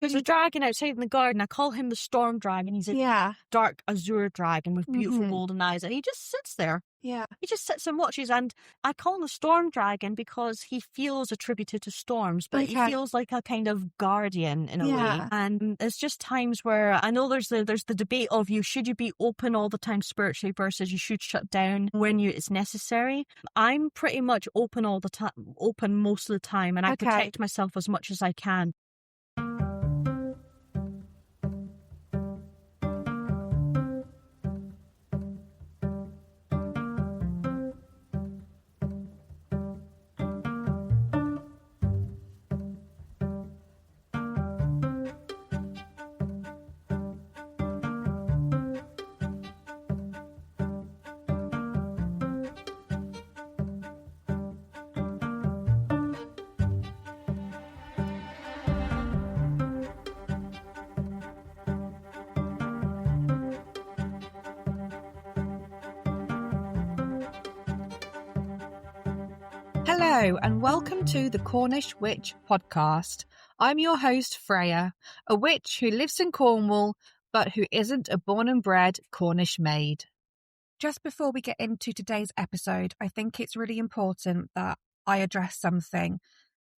There's a dragon outside in the garden. I call him the storm dragon. He's a dark azure dragon with beautiful golden eyes, and he just sits there. Yeah. He just sits and watches, and I call him the storm dragon because he feels attributed to storms, but he feels like a kind of guardian in a way. And it's just times where I know there's the debate of should you be open all the time spiritually versus you should shut down when it's necessary. I'm pretty much open all the time, open most of the time, and I protect myself as much as I can. Hello and welcome to the Cornish Witch podcast. I'm your host Freya, a witch who lives in Cornwall but who isn't a born and bred Cornish maid. Just before we get into today's episode, I think it's really important that I address something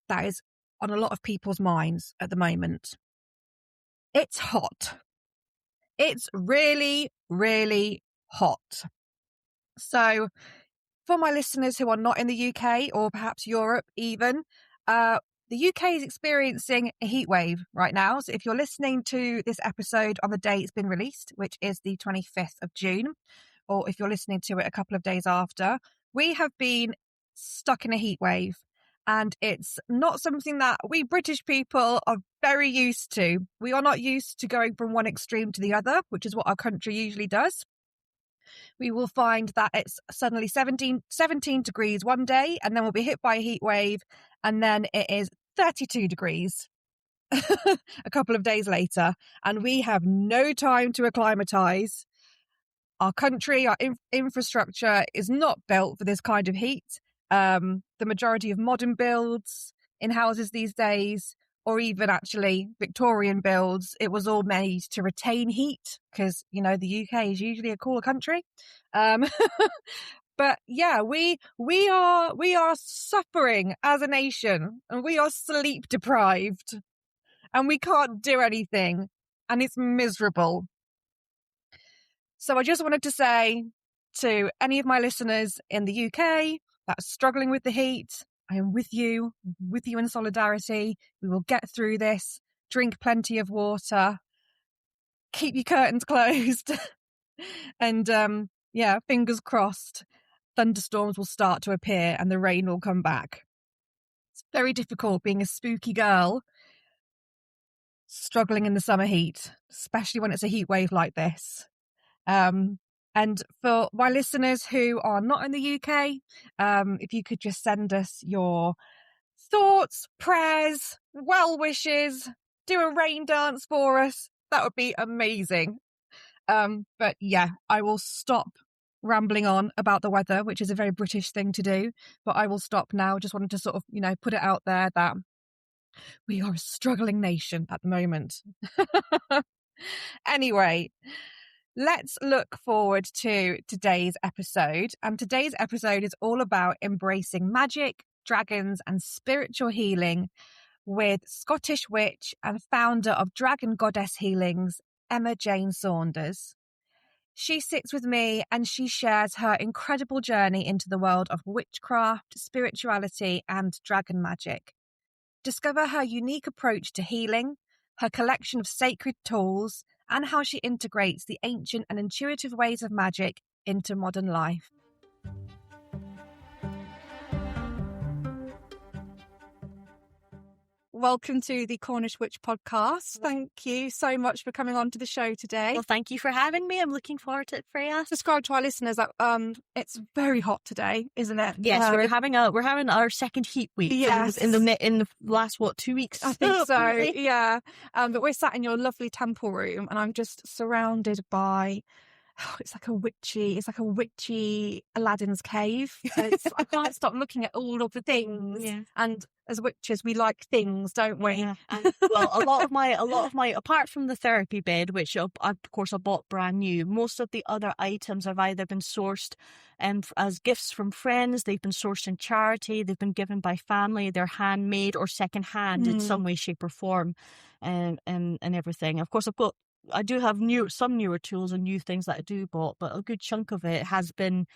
that is on a lot of people's minds at the moment. It's hot. It's really, really hot. So for my listeners who are not in the UK or perhaps Europe even, the UK is experiencing a heat wave right now. So if you're listening to this episode on the day it's been released, which is the 25th of June, or if you're listening to it a couple of days after, we have been stuck in a heat wave. And it's not something that we British people are very used to. We are not used to going from one extreme to the other, which is what our country usually does. We will find that it's suddenly 17 degrees one day, and then we'll be hit by a heat wave, and then it is 32 degrees a couple of days later, and we have no time to acclimatise. Our country, our infrastructure is not built for this kind of heat. The majority of modern builds in houses these days, or even actually Victorian builds, it was all made to retain heat because, you know, the UK is usually a cooler country. But yeah, we are suffering as a nation, and we are sleep deprived, and we can't do anything, and it's miserable. So I just wanted to say to any of my listeners in the UK that are struggling with the heat, I am with you in solidarity. We will get through this. Drink plenty of water. Keep your curtains closed. And fingers crossed, thunderstorms will start to appear and the rain will come back. It's very difficult being a spooky girl struggling in the summer heat, especially when it's a heat wave like this. And for my listeners who are not in the UK, if you could just send us your thoughts, prayers, well wishes, do a rain dance for us, that would be amazing. But yeah, I will stop rambling on about the weather, which is a very British thing to do, but I will stop now. Just wanted to sort of, put it out there that we are a struggling nation at the moment. Anyway, let's look forward to today's episode. And today's episode is all about embracing magic, dragons, and spiritual healing with Scottish witch and founder of Dragon Goddess Healings, Emma Jane Saunders. She sits with me and she shares her incredible journey into the world of witchcraft, spirituality, and dragon magic. Discover her unique approach to healing, her collection of sacred tools, and how she integrates the ancient and intuitive ways of magic into modern life. Welcome to the Cornish Witch podcast. Thank you so much for coming on to the show today. Well, thank you for having me. I'm looking forward to it, Freya. Describe to our listeners that it's very hot today, isn't it? Yes, we're having our second heat week. Yes, in the last 2 weeks. I think so. Yeah, but we're sat in your lovely temple room, and I'm just surrounded by it's like a witchy Aladdin's cave. I can't stop looking at all of the things. Yeah. And as witches, we like things, don't we? Yeah. And, well, a lot of my, apart from the therapy bed, which of course I bought brand new, most of the other items have either been sourced as gifts from friends, they've been sourced in charity, they've been given by family, they're handmade or secondhand in some way, shape or form, and everything. Of course, I do have some newer tools and new things that I do bought, but a good chunk of it has been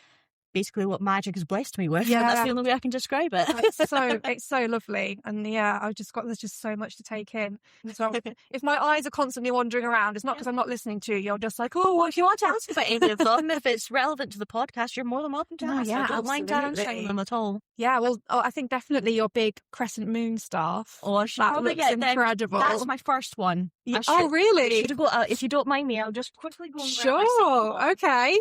basically what magic has blessed me with. Yeah. And that's the only way I can describe it. It's so lovely. And there's just so much to take in. So if my eyes are constantly wandering around, it's not because I'm not listening to you. You're just like, oh, well, if you want to ask about any of them, if it's relevant to the podcast, you're more than welcome to ask. I don't mind answering them at all. Yeah, well, I think definitely your big crescent moon staff. Oh, I should probably get incredible. That's my first one. Yeah. Oh, really? If you don't mind me, I'll just quickly go. Sure. Okay.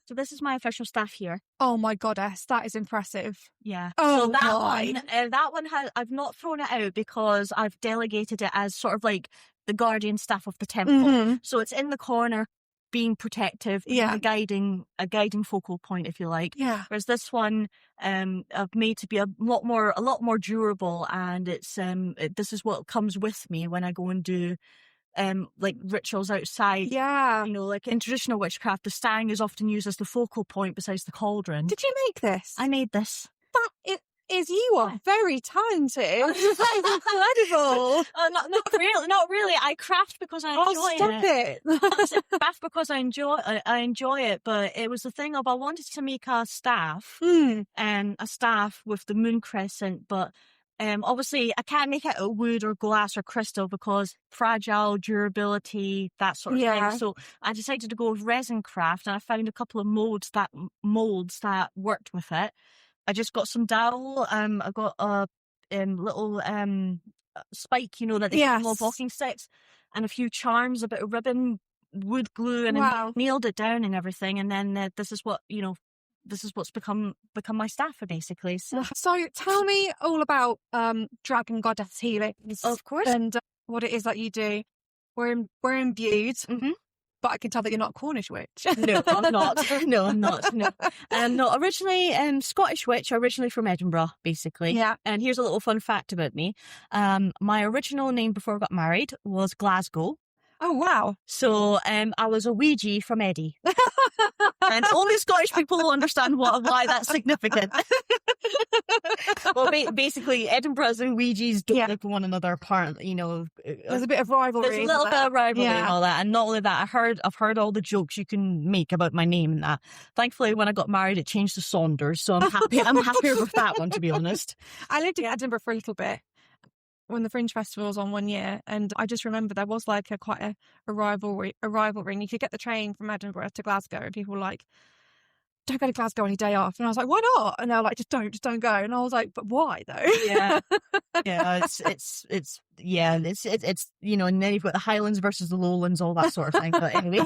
So this is my official staff here. Oh my goddess, that is impressive. Yeah. Oh, so that one I've not thrown it out because I've delegated it as sort of like the guardian staff of the temple. Mm-hmm. So it's in the corner, being protective, a guiding focal point, if you like. Yeah. Whereas this one, I've made to be a lot more durable, and it's this is what comes with me when I go and do like rituals outside. Yeah. You know, like in traditional witchcraft, the stang is often used as the focal point besides the cauldron. Did you make this? I made this. That is you are very talented. That's incredible. Not really. I craft because I enjoy it. I craft because I enjoy it, but it was the thing of I wanted to make a staff, and a staff with the moon crescent, but obviously I can't make it out of wood or glass or crystal because fragile, durability, that sort of thing. So I decided to go with resin craft, and I found a couple of molds that worked with it. I just got some dowel. I got a little spike, you know, that they call walking sticks, and a few charms, a bit of ribbon, wood glue, and I nailed it down and everything. And then this is what's become my staff, basically. So tell me all about Dragon Goddess Healings. Of course. And what it is that you do. We're imbued. Mm-hmm. But I can tell that you're not a Cornish witch. No, I'm not. No, I'm not. No. I'm not originally Scottish witch, originally from Edinburgh, basically. Yeah. And here's a little fun fact about me. My original name before I got married was Glasgow. Oh, wow. So I was a Ouija from Eddie. And only Scottish people will understand why that's significant. Well, basically, Edinburghs and Ouija's don't live one another apart, you know. There's a bit of rivalry. There's a little bit of rivalry and all that. And not only that, I've heard all the jokes you can make about my name and that. Thankfully, when I got married, it changed to Saunders, so I'm happy. I'm happier with that one, to be honest. I lived in Edinburgh for a little bit when the Fringe Festival was on one year, and I just remember there was like quite a rivalry, and you could get the train from Edinburgh to Glasgow, and people were like, don't go to Glasgow on your day off. And I was like, why not? And they were like, just don't go. And I was like, but why though? Yeah. It's you know, and then you've got the Highlands versus the Lowlands, all that sort of thing. But anyway.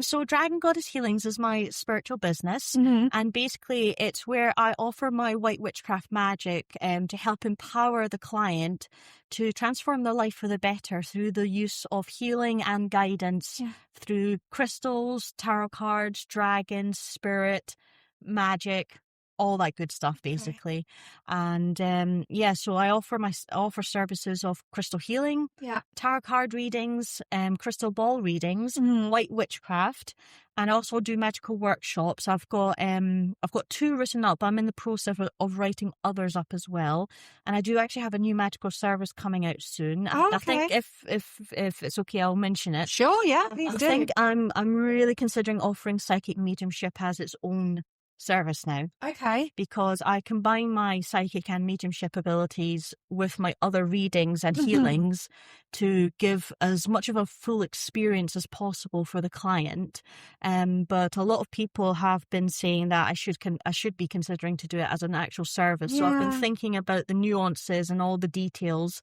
So Dragon Goddess Healings is my spiritual business, and basically it's where I offer my white witchcraft magic to help empower the client to transform their life for the better through the use of healing and guidance through crystals, tarot cards, dragons, spirit, magic, all that good stuff, basically. And so I offer services of crystal healing, tarot card readings, crystal ball readings, white witchcraft, and I also do magical workshops. I've got 2 written up. I'm in the process of writing others up as well, and I do actually have a new magical service coming out soon. I think if it's okay, I'll mention it. Sure, yeah, please do. I think I'm really considering offering psychic mediumship as its own service now. Okay. Because I combine my psychic and mediumship abilities with my other readings and healings to give as much of a full experience as possible for the client. But a lot of people have been saying that I should be considering to do it as an actual service. So I've been thinking about the nuances and all the details.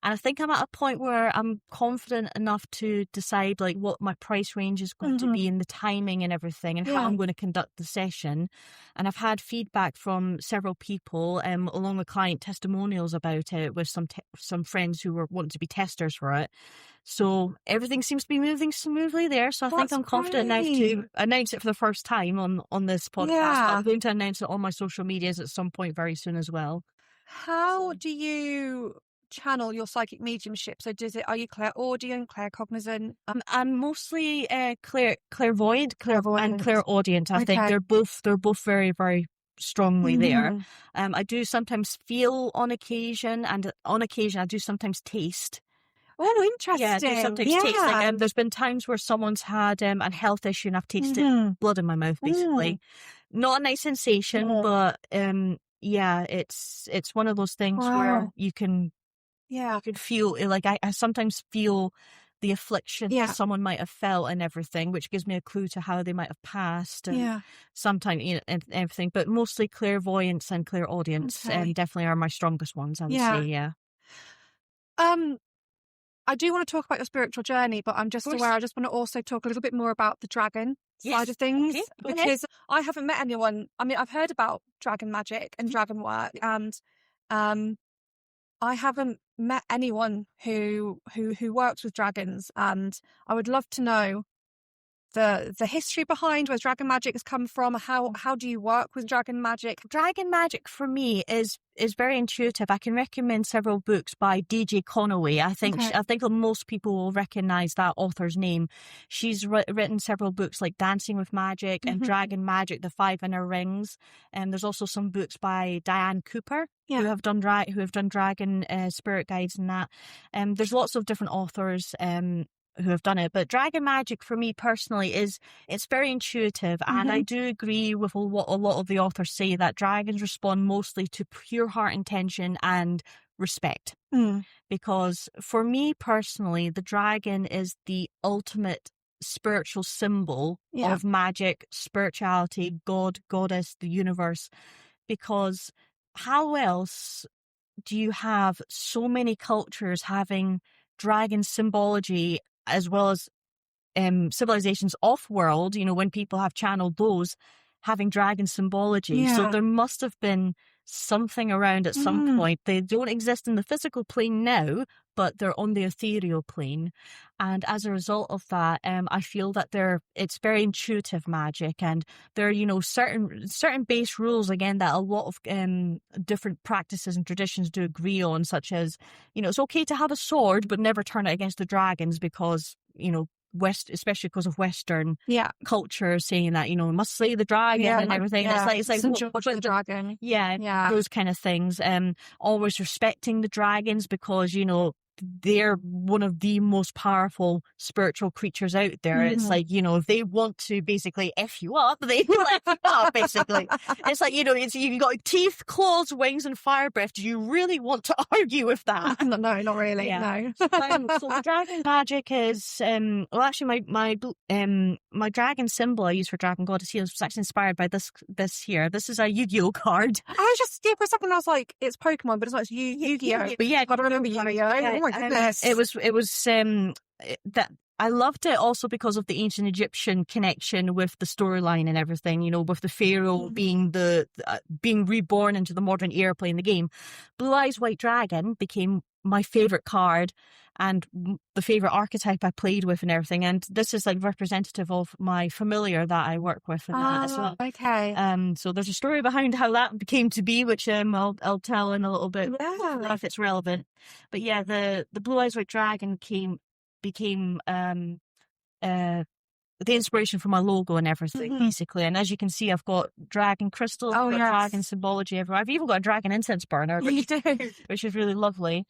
And I think I'm at a point where I'm confident enough to decide like what my price range is going to be and the timing and everything and how I'm going to conduct the session. And I've had feedback from several people along with client testimonials about it with some friends who were wanting to be testers for it. So everything seems to be moving smoothly there. So I think I'm confident enough to announce it for the first time on this podcast. Yeah. I'm going to announce it on my social medias at some point very soon as well. How do you channel your psychic mediumship? So are you clairaudient, claircognizant? I'm mostly clairvoyant and clairaudient. I think they're both very, very strongly there. I do sometimes feel on occasion, and on occasion I do sometimes taste. Oh, interesting. Yeah, I do sometimes taste. Like, there's been times where someone's had a health issue and I've tasted blood in my mouth, basically. Not a nice sensation, but yeah, it's one of those things where you can feel, like I sometimes feel the affliction that someone might have felt and everything, which gives me a clue to how they might have passed. And sometimes, and everything, but mostly clairvoyance and clairaudience definitely are my strongest ones, I would say, I do want to talk about your spiritual journey, but I'm just aware I just want to also talk a little bit more about the dragon side of things, because I haven't met anyone. I mean, I've heard about dragon magic and dragon work, and I haven't met anyone who works with dragons, and I would love to know the history behind where dragon magic has come from. How do you work with dragon magic? Dragon magic for me is very intuitive. I can recommend several books by DJ Conway. I think most people will recognize that author's name. She's written several books like Dancing with Magic and Dragon Magic, The Five Inner Rings. And there's also some books by Diane Cooper who have done dragon spirit guides and that. There's lots of different authors who have done it, but dragon magic for me personally it's very intuitive, and I do agree with what a lot of the authors say, that dragons respond mostly to pure heart intention and respect. Because for me personally, the dragon is the ultimate spiritual symbol of magic, spirituality, God, goddess, the universe. Because how else do you have so many cultures having dragon symbology, as well as civilizations off-world, when people have channeled those, having dragon symbology. So there must have been something around at some point. They don't exist in the physical plane now, but they're on the ethereal plane. And as a result of that, I feel that it's very intuitive magic, and there are, certain base rules, again, that a lot of different practices and traditions do agree on, such as, it's okay to have a sword, but never turn it against the dragons, because, especially because of Western culture saying that, must slay the dragon and everything. It's like the dragon. Those kind of things. Always respecting the dragons, because, they're one of the most powerful spiritual creatures out there. It's like, if they want to basically F you up, they will F you up, basically. It's like, you've got teeth, claws, wings, and fire breath. Do you really want to argue with that? No, not really. No. So dragon magic is, well, actually, my dragon symbol I use for Dragon Goddess Heals was actually inspired by this here. This is a Yu-Gi-Oh card. I was just, for a second, I was like, it's Pokemon, but it's not, it's Yu-Gi-Oh. But yeah, I don't remember Yu-Gi-Oh. Oh my goodness. It was that I loved it also because of the ancient Egyptian connection with the storyline and everything, with the pharaoh being being reborn into the modern era playing the game. Blue Eyes White Dragon became my favorite card and the favorite archetype I played with and everything. And this is like representative of my familiar that I work with and that as well. Okay. So there's a story behind how that came to be, which I'll tell in a little bit if it's relevant. But yeah, the Blue Eyes White Dragon became the inspiration for my logo and everything, basically. And as you can see, I've got dragon crystals, dragon symbology everywhere. I've even got a dragon incense burner, which is really lovely.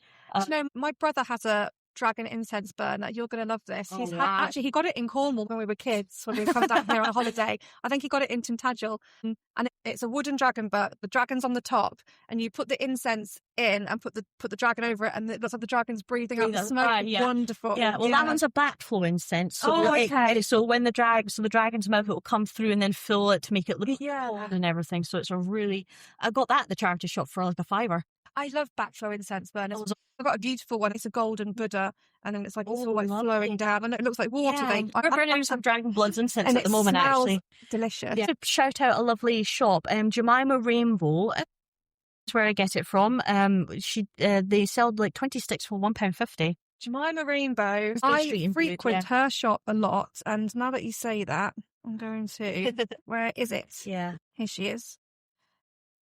My brother has a dragon incense burner. You're going to love this. Actually, he got it in Cornwall when we were kids, when we come down here on a holiday. I think he got it in Tintagel. And it's a wooden dragon, but the dragon's on the top, and you put the incense in and put the dragon over it, and it looks like the dragon's breathing out the smoke. Right, yeah. Wonderful. Yeah, well, that one's a backflow incense. So okay. So when the dragon's mouth, it will come through and then fill it to make it look cold and everything. So it's I got that at the charity shop for like $5. I love backflow incense burners. I've got a beautiful one. It's a golden Buddha, and then it's like it's all like flowing down, and it looks like water. Yeah. We're burning some Dragon Bloods incense at the moment, actually. Delicious. Yeah. To shout out a lovely shop, Jemima Rainbow. That's where I get it from. They sell like 20 sticks for £1.50. Jemima Rainbow. I frequent her shop a lot, and now that you say that, I'm going to. Where is it? Yeah, here she is.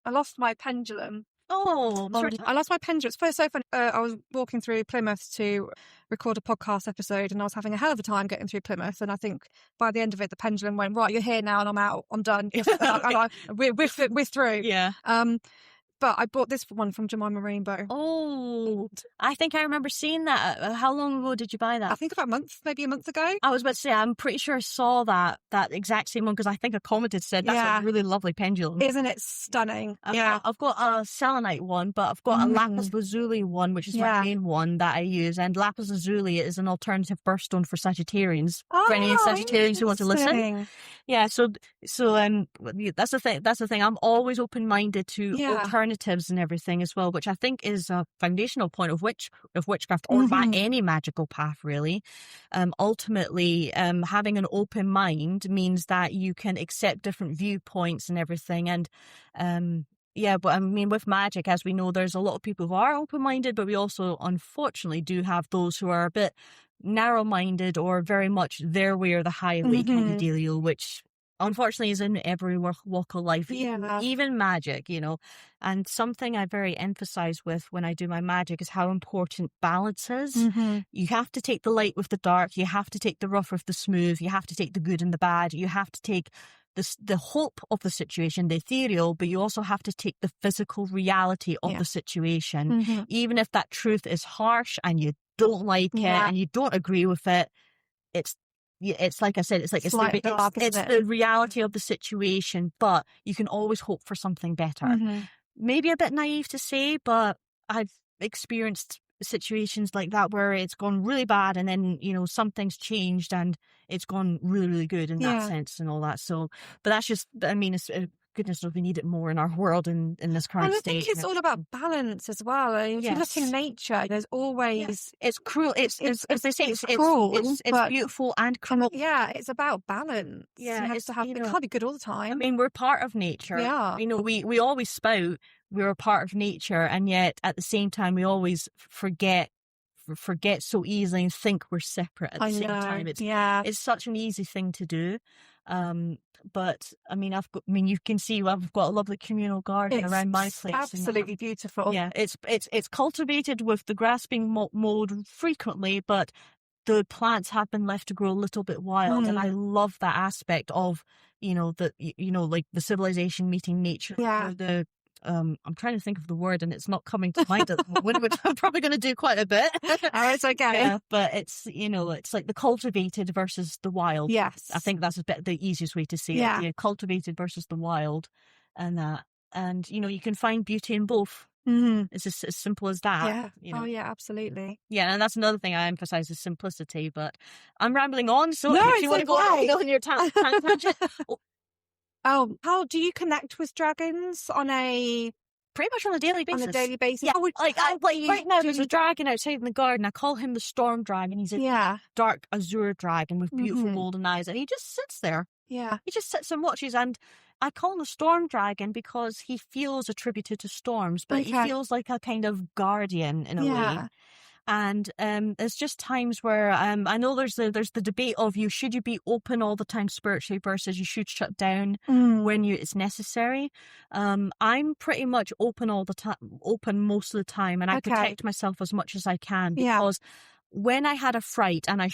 I lost my pendulum. Oh, I lost my pendulum. It's so funny. I was walking through Plymouth to record a podcast episode, and I was having a hell of a time getting through Plymouth. And I think by the end of it, the pendulum went, right, you're here now, and I'm out. I'm done. We're through. Yeah. But I bought this one from Jemima Rainbow. Oh, I think I remember seeing that. How long ago did you buy that? I think about maybe a month ago. I was about to say, I'm pretty sure I saw that exact same one, because I think a commented said that's a really lovely pendulum. Isn't it stunning? I've got a selenite one, but I've got a lapis lazuli one, which is my main one that I use. And lapis lazuli is an alternative birthstone for Sagittarians. For any Sagittarians who want to listen. Yeah, so that's the thing. I'm always open-minded to alternatives and everything as well, which I think is a foundational point of witchcraft or by any magical path, really. Ultimately, having an open mind means that you can accept different viewpoints and everything. And but I mean, with magic, as we know, there's a lot of people who are open-minded, but we also, unfortunately, do have those who are a bit narrow-minded or very much their way or the highway kind of dealio, which unfortunately is in every walk of life, even magic, And something I very emphasize with when I do my magic is how important balance is. You have to take the light with the dark. You have to take the rough with the smooth. You have to take the good and the bad. You have to take the hope of the situation, the ethereal, but you also have to take the physical reality of the situation. Even if that truth is harsh and you don't like it and you don't agree with it, it's like I said, it's the reality of the situation, but you can always hope for something better. Maybe a bit naive to say, but I've experienced situations like that where it's gone really bad and then, something's changed and it's gone really, really good in that sense and all that. So, but that's just, I mean, it's goodness knows we need it more in our world in this current state. I think it's all about balance as well. If you look in nature, there's always it's cruel. It's as they say, it's cruel. It's beautiful and cruel. Yeah, it's about balance. Yeah, it can't be good all the time. I mean, we're part of nature. Yeah, we always spout we're a part of nature, and yet at the same time we always forget so easily and think we're separate at the same time. It's such an easy thing to do. But I mean, you can see I've got a lovely communal garden around my place. Absolutely beautiful. Yeah, it's cultivated with the grass being mowed frequently, but the plants have been left to grow a little bit wild, and I love that aspect of like the civilization meeting nature. Yeah. I'm trying to think of the word and it's not coming to mind at the moment, which I'm probably going to do quite a bit. Oh, it's okay. Yeah, but it's, it's like the cultivated versus the wild. Yes. I think that's the easiest way to say it. Yeah, cultivated versus the wild and that. And, you can find beauty in both. It's as simple as that. Yeah. Oh, yeah, absolutely. Yeah, and that's another thing I emphasize is simplicity, but I'm rambling on. So no, if you want to go on your tangent. Oh, how do you connect with dragons pretty much on a daily basis? Yeah, right now there's a dragon outside in the garden. I call him the storm dragon. He's a dark azure dragon with beautiful golden eyes, and he just sits there. Yeah, he just sits and watches. And I call him the storm dragon because he feels attributed to storms, but he feels like a kind of guardian in a way. And there's just times where I know there's the debate of should you be open all the time spiritually versus you should shut down when it's necessary. I'm pretty much open all the time, open most of the time, and I protect myself as much as I can because when I had a fright and I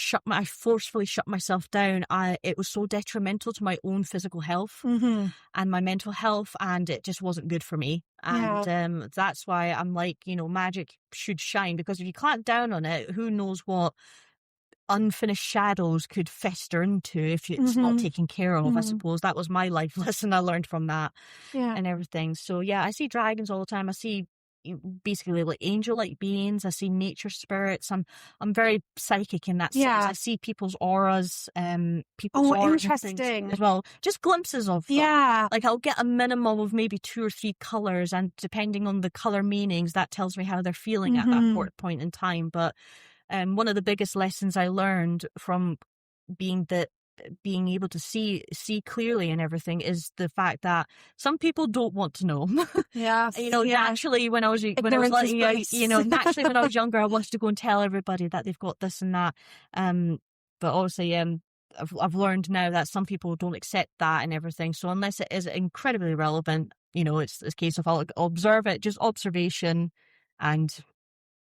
forcefully shut myself down, it was so detrimental to my own physical health and my mental health, and it just wasn't good for me. And that's why I'm like, magic should shine, because if you clamp down on it, who knows what unfinished shadows could fester into if it's not taken care of. I suppose that was my life lesson I learned from that and everything. So yeah, I see dragons all the time. I see basically like angel-like beings. I see nature spirits. I'm very psychic in that sense. I see people's auras, people's auras interesting as well. Just glimpses of them. Yeah. Like I'll get a minimum of maybe 2 or 3 colours, and depending on the colour meanings, that tells me how they're feeling at that point in time. But one of the biggest lessons I learned from being able to see clearly and everything is the fact that some people don't want to know. Naturally when I was naturally when I was younger, I wanted to go and tell everybody that they've got this and that. But obviously, I've learned now that some people don't accept that and everything. So unless it is incredibly relevant, it's a case of I'll observe it, just observation and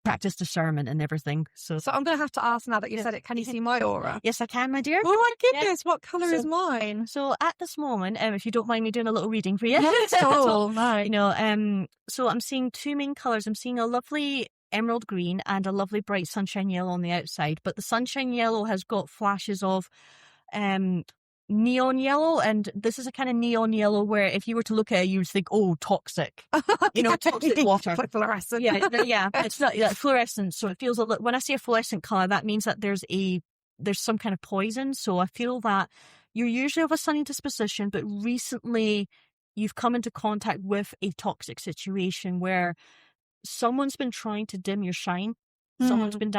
practice discernment and everything. So I'm going to have to ask now that you said it. Can you see my aura? Yes, I can, my dear. Oh my goodness, what colour is mine? So at this moment, if you don't mind me doing a little reading for you. Yes, no. So I'm seeing 2 main colours. I'm seeing a lovely emerald green and a lovely bright sunshine yellow on the outside. But the sunshine yellow has got flashes of neon yellow, and this is a kind of neon yellow where if you were to look at it, you would think, oh, toxic, toxic water. Like fluorescent. Yeah, it's not like fluorescent. So it feels a little, when I see a fluorescent color, that means that there's some kind of poison. So I feel that you're usually of a sunny disposition, but recently you've come into contact with a toxic situation where someone's been trying to dim your shine. Someone's been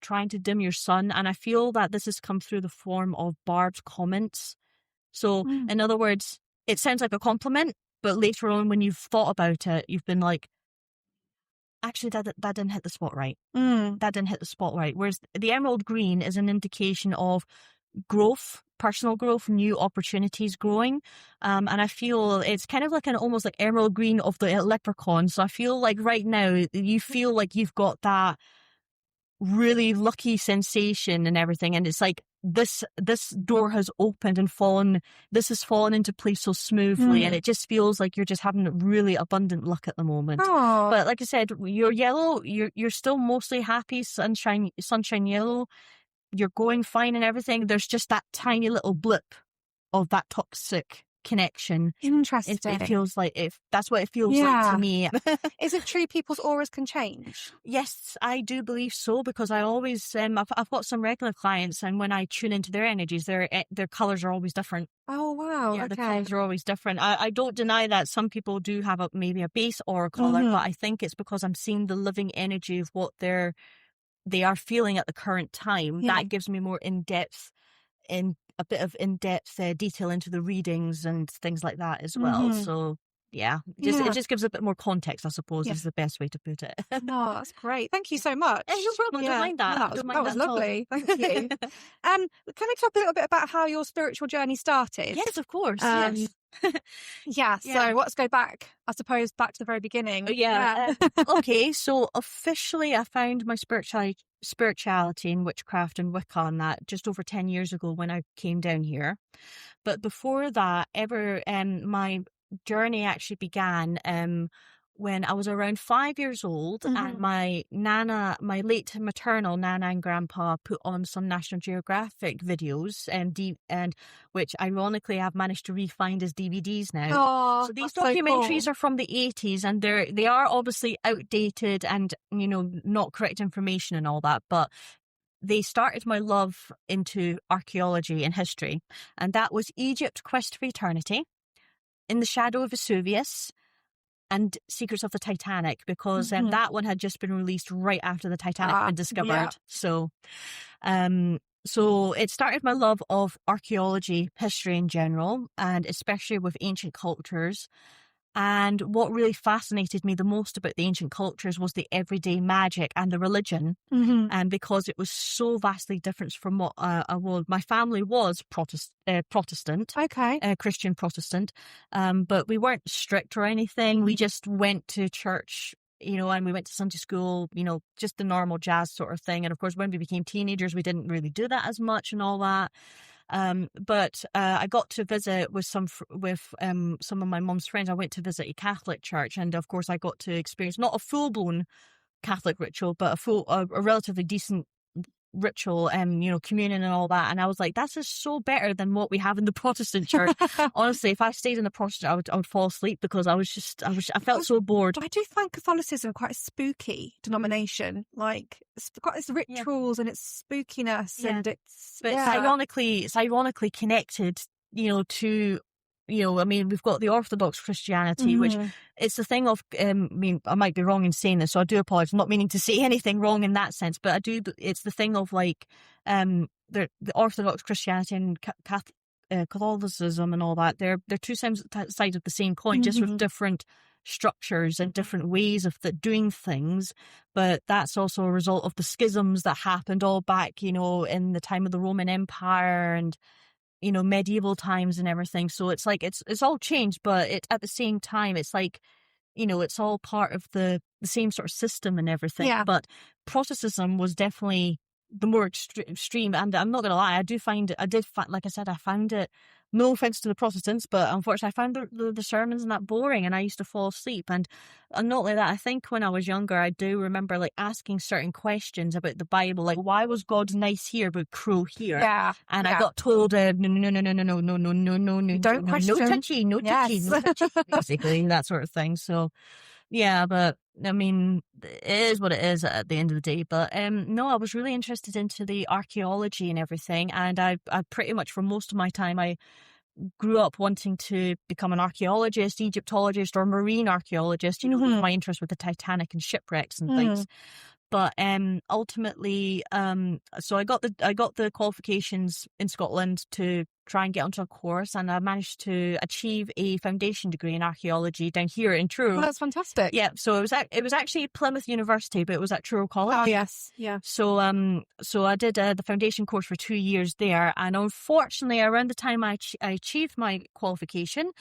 trying to dim your sun, and I feel that this has come through the form of barbed comments. So, in other words, it sounds like a compliment, but later on, when you've thought about it, you've been like, actually, that didn't hit the spot right. That didn't hit the spot right. Whereas the emerald green is an indication of growth, personal growth, new opportunities growing. And I feel it's kind of like almost like emerald green of the leprechaun. So I feel like right now you feel like you've got that really lucky sensation and everything. And it's like this door has opened and this has fallen into place so smoothly. And it just feels like you're just having really abundant luck at the moment. Aww. But like I said, you're yellow, you're still mostly happy, sunshine yellow. You're going fine and everything. There's just that tiny little blip of that toxic connection. Interesting. It feels like that's what it feels like to me. Is it true people's auras can change? Yes, I do believe so, because I always I've got some regular clients, and when I tune into their energies, their colours are always different. Oh wow! Yeah, the colours are always different. I don't deny that some people do have maybe a base aura colour, but I think it's because I'm seeing the living energy of what they are feeling at the current time. That gives me more a bit of in-depth detail into the readings and things like that as well. So it just gives a bit more context, I suppose, is the best way to put it. No, that's great. Thank you so much. No problem. Don't mind that. That was lovely. Thank you. Can we talk a little bit about how your spiritual journey started? Yes, of course. Yes. So let's go back, I suppose, back to the very beginning. Okay, so officially I found my spirituality in witchcraft and Wicca and that just over 10 years ago when I came down here. But before that, my journey actually began when I was around 5 years old, and my late maternal nana and grandpa put on some National Geographic videos, and which ironically I've managed to re-find as DVDs now. Oh, so these documentaries are from the 80s, and they are obviously outdated and not correct information and all that, but they started my love into archaeology and history, and that was Egypt: Quest for Eternity, In the Shadow of Vesuvius, and Secrets of the Titanic, because that one had just been released right after the Titanic had been discovered. So it started my love of archaeology, history in general, and especially with ancient cultures. And what really fascinated me the most about the ancient cultures was the everyday magic and the religion, and because it was so vastly different from what my family was Protestant, Christian Protestant, but we weren't strict or anything. We just went to church, and we went to Sunday school, just the normal jazz sort of thing. And of course, when we became teenagers, we didn't really do that as much and all that. But I got to visit with some of my mum's friends. I went to visit a Catholic church, and of course I got to experience not a full-blown Catholic ritual, but a relatively decent ritual and, communion and all that. And I was like, this is so better than what we have in the Protestant church. Honestly, if I stayed in the Protestant, I would fall asleep because I felt so bored. I do find Catholicism quite a spooky denomination. Like, it's got its rituals and its spookiness, and it's ironically connected, to, we've got the Orthodox Christianity, which it's the thing of, I might be wrong in saying this, so I do apologize. I'm not meaning to say anything wrong in that sense, but it's the thing of like, the Orthodox Christianity and Catholicism and all that. They're two sides of the same coin, just with different structures and different ways of doing things. But that's also a result of the schisms that happened all back, in the time of the Roman Empire and, medieval times and everything. So it's like, it's all changed, but at the same time, it's like, it's all part of the same sort of system and everything. Yeah. But Protestantism was definitely the more extreme. And I'm not going to lie, I found it, no offense to the Protestants, but unfortunately I found the sermons and that boring, and I used to fall asleep. And not only that, I think when I was younger, I do remember like asking certain questions about the Bible, like why was God nice here but cruel here? Yeah. And I got told, no, don't question, no touchy, basically that sort of thing. So yeah, but I mean, it is what it is at the end of the day. But no, I was really interested into the archaeology and everything, and I pretty much for most of my time I grew up wanting to become an archaeologist, Egyptologist, or marine archaeologist. With my interest with the Titanic and shipwrecks and things. But ultimately, so I got the qualifications in Scotland to try and get onto a course, and I managed to achieve a foundation degree in archaeology down here in Truro. Oh, that's fantastic. Yeah, so it was actually Plymouth University, but it was at Truro College. Oh yes, yeah. So I did the foundation course for 2 years there, and unfortunately, around the time I achieved my qualification,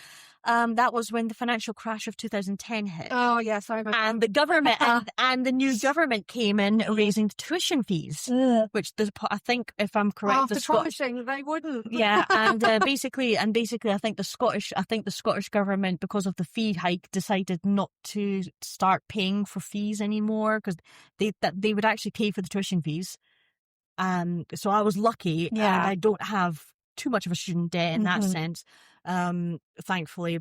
that was when the financial crash of 2010 hit. Oh yes, I remember. And the government and the new government came in raising the tuition fees, which I think, if I'm correct, after trying, they wouldn't. Yeah, and basically, I think the Scottish government, because of the fee hike, decided not to start paying for fees anymore, because they would actually pay for the tuition fees. So I was lucky, and I don't have too much of a student debt in that sense, thankfully,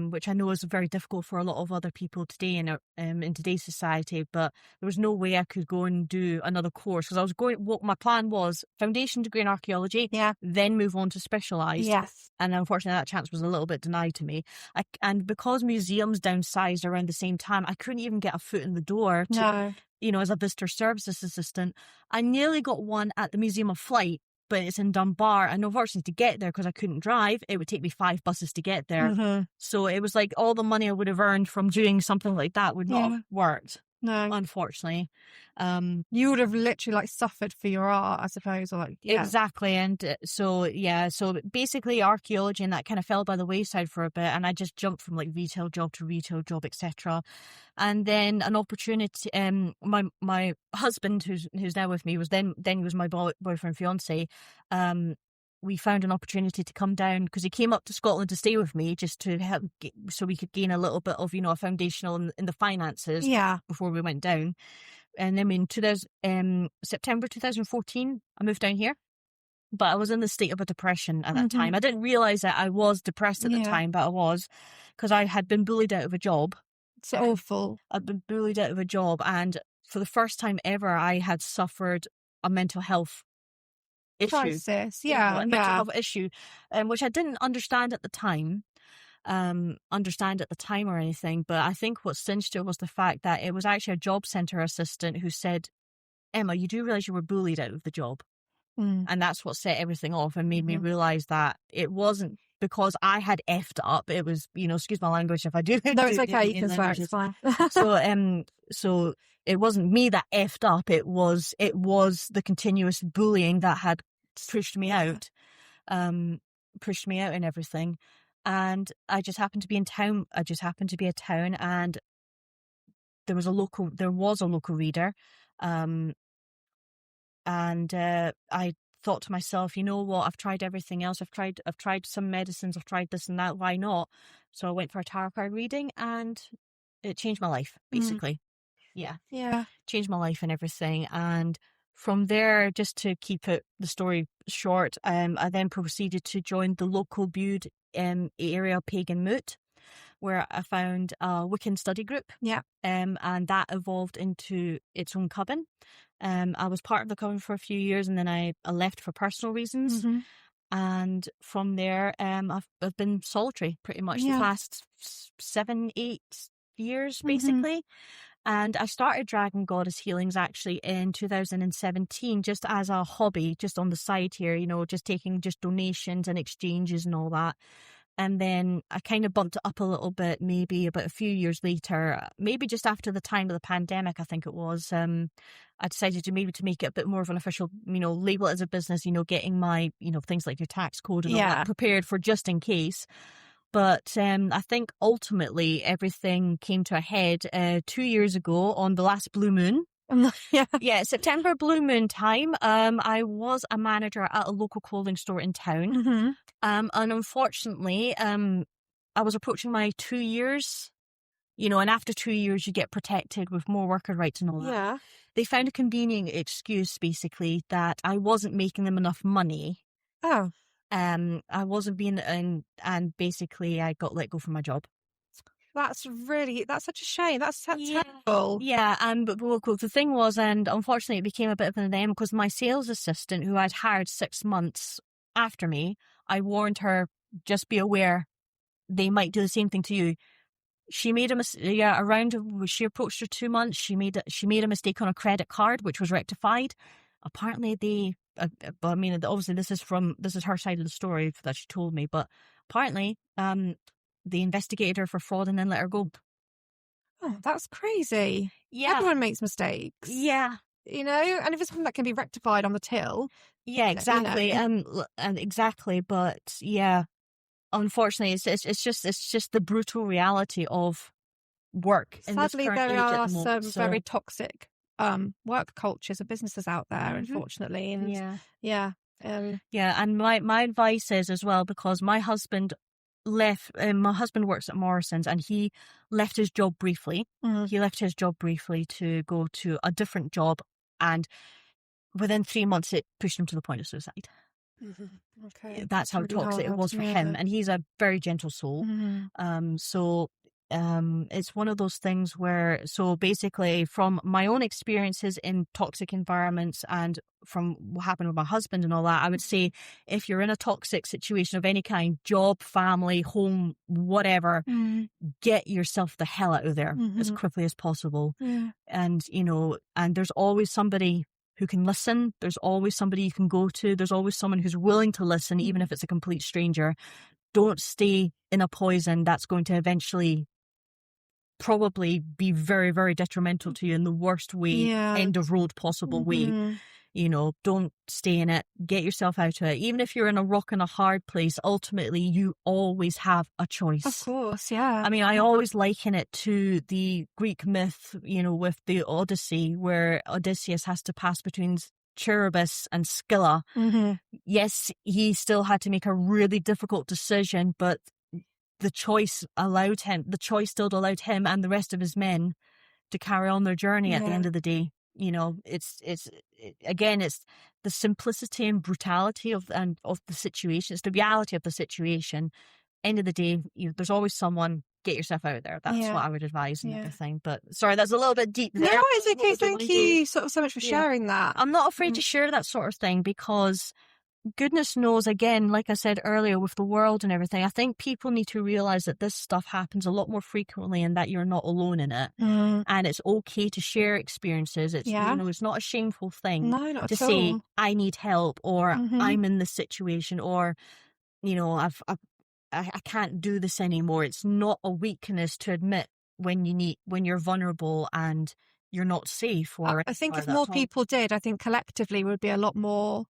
which I know is very difficult for a lot of other people today in today's society. But there was no way I could go and do another course, because what my plan was, foundation degree in archaeology, then move on to specialised. Yes. And unfortunately that chance was a little bit denied to me. And because museums downsized around the same time, I couldn't even get a foot in the door to, as a visitor services assistant. I nearly got one at the Museum of Flight, but it's in Dunbar, and unfortunately to get there, because I couldn't drive, it would take me 5 buses to get there. So it was like all the money I would have earned from doing something like that would not have worked. No, unfortunately. You would have literally suffered for your art, I suppose, or exactly. And so basically archaeology and that kind of fell by the wayside for a bit, and I just jumped from retail job to retail job, etc. And then an opportunity, my husband, who's now with me, was my boyfriend, fiance. We found an opportunity to come down, because he came up to Scotland to stay with me, just to help, so we could gain a little bit of, a foundational in the finances before we went down. And then in September 2014, I moved down here. But I was in the state of a depression at that time. I didn't realise that I was depressed at the time, but I was, because I had been bullied out of a job. It's awful. I'd been bullied out of a job, and for the first time ever, I had suffered a mental health issue. Crisis, mental health issue, which I didn't understand at the time. Or anything, but I think what cinched it was the fact that it was actually a job centre assistant who said, "Emma, you do realise you were bullied out of the job," and that's what set everything off and made me realise that it wasn't because I had effed up. It was, excuse my language if I do. No, it's okay. You can swear. It's fine. So it wasn't me that effed up. It was the continuous bullying that had pushed me out, and everything. And I just happened to be in town. And there was a local reader. And I thought to myself, you know what? I've tried everything else. I've tried some medicines. I've tried this and that. Why not? So I went for a tarot card reading, and it changed my life, basically. Yeah. Changed my life and everything. And from there, just to keep the story short, I then proceeded to join the local Bude area Pagan moot, where I found a Wiccan study group. Yeah. And that evolved into its own coven. I was part of the coven for a few years, and then I left for personal reasons. Mm-hmm. And from there, I've been solitary pretty much the past 7-8 years, basically. And I started Dragon Goddess Healings actually in 2017, just as a hobby, just on the side here, you know, just taking just donations and exchanges and all that. And then I kind of bumped it up a little bit, maybe about a few years later, maybe just after the time of the pandemic, I think it was. I decided to maybe to make it a bit more of an official, you know, label it as a business, you know, getting my, you know, things like your tax code and all that prepared for just in case. But I think ultimately everything came to a head 2 years ago on the last blue moon. September blue moon time. I was a manager at a local clothing store in town. And unfortunately, I was approaching my 2 years, you know, and after 2 years you get protected with more worker rights and all that. Yeah. They found a convenient excuse, basically, that I wasn't making them enough money. Oh. I wasn't being and basically I got let go from my job. That's such a shame. That's terrible. Yeah, but the thing was, and unfortunately it became a bit of an end because my sales assistant, who I'd hired 6 months after me, I warned her, just be aware, they might do the same thing to you. She made a mistake. She approached her 2 months. She made a mistake on a credit card, which was rectified. Apparently but I mean, obviously this is her side of the story that she told me, but apparently they investigated her for fraud and then let her go. Oh, that's crazy. Yeah. Everyone makes mistakes. Yeah. You know, and if it's something that can be rectified on the till. Yeah, exactly. And exactly, but yeah, unfortunately it's just the brutal reality of work. Sadly, there are some very toxic work cultures of businesses out there, unfortunately. And and my advice is as well, because my husband works at Morrison's and he left his job briefly. He left his job briefly to go to a different job, and within 3 months it pushed him to the point of suicide. Okay, that's how toxic it was for him, and he's a very gentle soul. So it's one of those things where, so basically from my own experiences in toxic environments and from what happened with my husband and all that, I would say if you're in a toxic situation of any kind, job, family, home, whatever, get yourself the hell out of there as quickly as possible. And you know, and there's always somebody who can listen. There's always somebody you can go to. There's always someone who's willing to listen, even if it's a complete stranger. Don't stay in a poison that's going to eventually probably be very, very detrimental to you in the worst way, end of road possible way. You know, don't stay in it. Get yourself out of it. Even if you're in a rock and a hard place, ultimately you always have a choice. Of course, yeah. I mean, I always liken it to the Greek myth, you know, with the Odyssey, where Odysseus has to pass between Cherubus and Scylla. Yes, he still had to make a really difficult decision, but the choice still allowed him and the rest of his men to carry on their journey at the end of the day. You know, it's the simplicity and brutality of the situation. It's the reality of the situation. End of the day, there's always someone. Get yourself out there. That's what I would advise and everything. But sorry, that's a little bit deep there. No, it's okay. Thank you so much for sharing that. I'm not afraid to share that sort of thing because goodness knows, again, like I said earlier, with the world and everything, I think people need to realize that this stuff happens a lot more frequently and that you're not alone in it. And it's okay to share experiences. It's it's not a shameful thing to say I need help or I'm in this situation or I can't do this anymore. It's not a weakness to admit when you're vulnerable and you're not safe. Or I think if more people did, I think collectively we would be a lot more.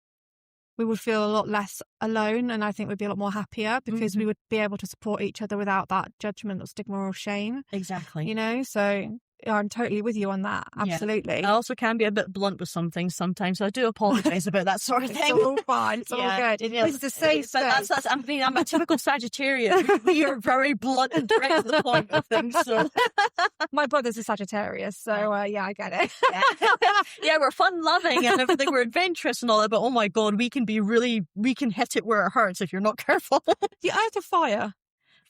We would feel a lot less alone, and I think we'd be a lot more happier because we would be able to support each other without that judgment or stigma or shame. Exactly. So I'm totally with you on that. Absolutely. I also can be a bit blunt with some things sometimes, so I do apologise about that sort of thing. It's all fine. It's all good. This is a safe space. I'm a typical Sagittarius. We are very blunt and direct to the point of things. So. My brother's a Sagittarius, so yeah, I get it. Yeah, we're fun-loving and everything. We're adventurous and all that, but oh my God, we can hit it where it hurts if you're not careful. The earth of fire.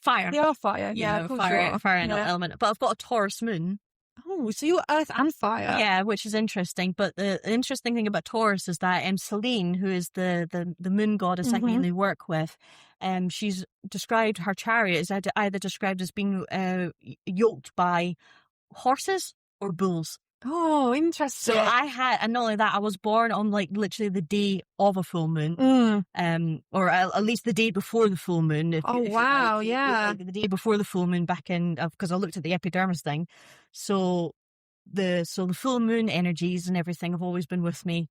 Fire. They are fire. Yeah, fire element. But I've got a Taurus moon. Oh, so you're earth and fire. Yeah, which is interesting. But the interesting thing about Taurus is that Selene, who is the moon goddess I mainly work with, she's described her chariot is either described as being yoked by horses or bulls. Oh, interesting. So and not only that, I was born on like literally the day of a full moon, or at least the day before the full moon. The day before the full moon back in, because I looked at the epidermis thing. So the full moon energies and everything have always been with me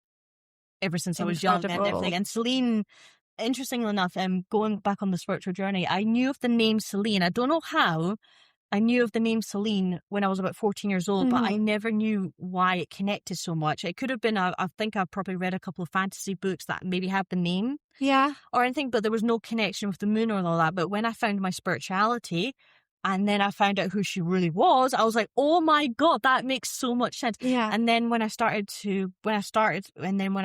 ever since I was young and everything. And Selene, interestingly enough, going back on the spiritual journey, I knew of the name Selene. I don't know how. I knew of the name Selene when I was about 14 years old, but I never knew why it connected so much. It could have been, I think I've probably read a couple of fantasy books that maybe have the name. Yeah. Or anything, but there was no connection with the moon or all that. But when I found my spirituality and then I found out who she really was, I was like, oh my God, that makes so much sense. Yeah. And then when I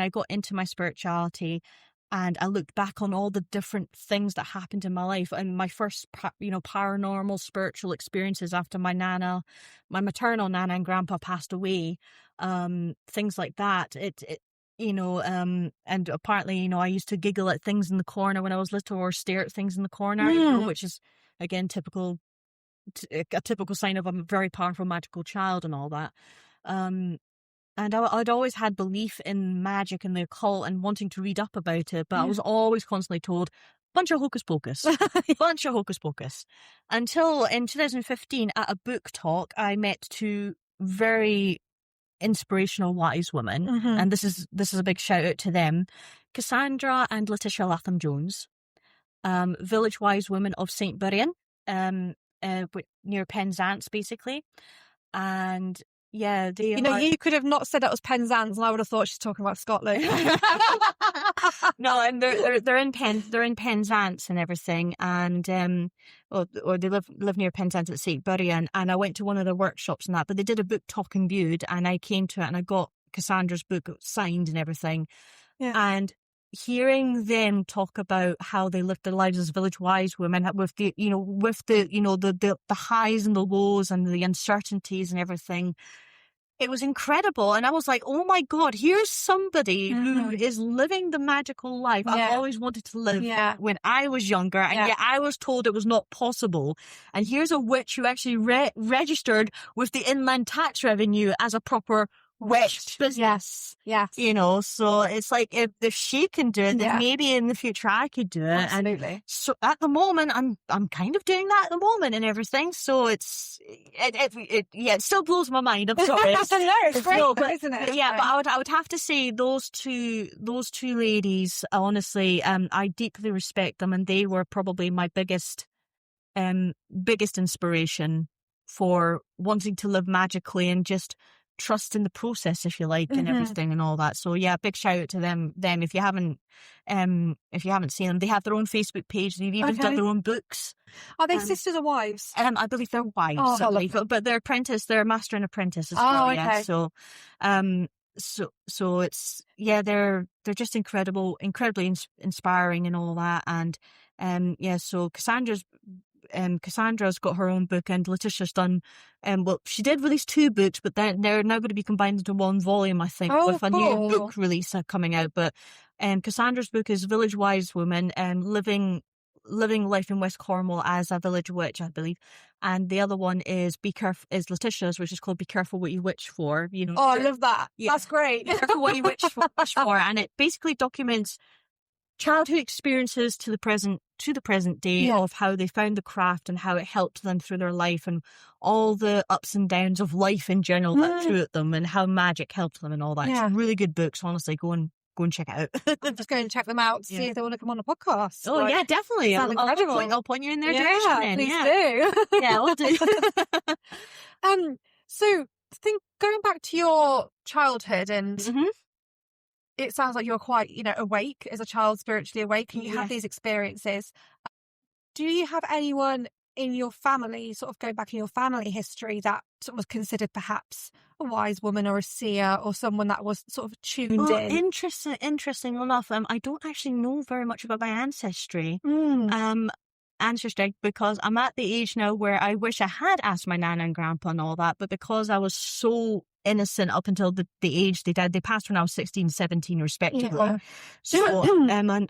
got into my spirituality, and I looked back on all the different things that happened in my life and my first, paranormal spiritual experiences after my maternal nana and grandpa passed away, things like that. And apparently, I used to giggle at things in the corner when I was little or stare at things in the corner, which is, again, a typical sign of a very powerful magical child and all that. And I'd always had belief in magic and the occult and wanting to read up about it, but I was always constantly told, bunch of hocus pocus, bunch of hocus pocus. Until in 2015 at a book talk, I met two very inspirational wise women, and this is a big shout out to them, Cassandra and Letitia Latham-Jones, village wise women of St. Buryan, near Penzance, basically. And yeah, you could have not said that was Penzance, and I would have thought she's talking about Scotland. No, and they're in Penzance and everything, and or they live near Penzance at St. Buryan, and I went to one of their workshops and that, but they did a book talk and viewed, and I came to it and I got Cassandra's book signed and everything, and hearing them talk about how they lived their lives as village wise women with the highs and the lows and the uncertainties and everything, it was incredible. And I was like, oh my God, here's somebody who is living the magical life I've always wanted to live when I was younger, and yet I was told it was not possible. And here's a witch who actually registered with the inland tax revenue as a proper witch business. Yes. So it's like if she can do it, then maybe in the future I could do it. Absolutely. And so at the moment I'm kind of doing that at the moment and everything. So it still blows my mind. I'm sorry. It's great, isn't it? Yeah, but I would have to say those two ladies, honestly, I deeply respect them, and they were probably my biggest inspiration for wanting to live magically and just trust in the process, if you like, and everything and all that. So yeah, big shout out to them. If you haven't seen them, they have their own Facebook page. They've even done their own books. Are they sisters or wives? I believe they're wives. But they're apprentice. They're master and apprentice as well. Okay. Yeah. So it's they're just incredibly inspiring and all that. And so Cassandra's got her own book, and Letitia's done, she did release 2 books, but they're now going to be combined into one volume, I think, with a new book release coming out. But Cassandra's book is Village Wise Woman, living life in West Cornwall as a village witch, I believe. And the other one is Letitia's, which is called Be Careful What You Wish For. I love that. Yeah. That's great. Be Careful What You Wish For. And it basically documents childhood experiences to the present day of how they found the craft and how it helped them through their life, and all the ups and downs of life in general that threw at them, and how magic helped them and all that. It's really good books, honestly. Go and check it out. I'm just going to check them out, see if they want to come on the podcast. Oh, yeah, definitely. Incredible. I'll point you in their direction. Please do. Yeah, we'll do. So going back to your childhood, and it sounds like you're quite, awake as a child, spiritually awake, and you have these experiences. Do you have anyone in your family, sort of going back in your family history, that sort of was considered perhaps a wise woman or a seer or someone that was sort of tuned in? Interesting enough, I don't actually know very much about my ancestry. Because I'm at the age now where I wish I had asked my nana and grandpa and all that, but because I was so innocent up until the age they died, they passed when I was 16, 17 respectively. So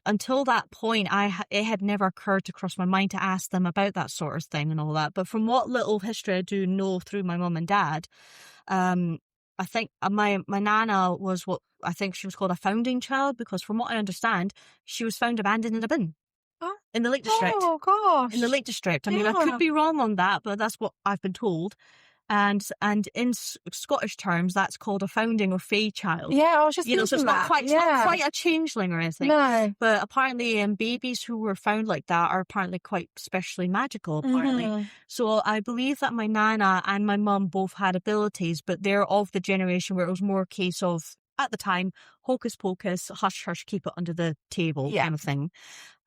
until that point, it had never occurred to cross my mind to ask them about that sort of thing and all that. But from what little history I do know through my mum and dad, I think my nana was what I think she was called a founding child, because from what I understand, she was found abandoned in a bin. In the Lake District. Oh, gosh. In the Lake District. I mean, I could be wrong on that, but that's what I've been told. And in Scottish terms, that's called a founding or fey child. Yeah, I was just thinking so it's not quite a changeling or anything. No. But apparently, babies who were found like that are apparently quite specially magical, apparently. So I believe that my nana and my mum both had abilities, but they're of the generation where it was more a case of, at the time, hocus pocus, hush hush, keep it under the table kind of thing.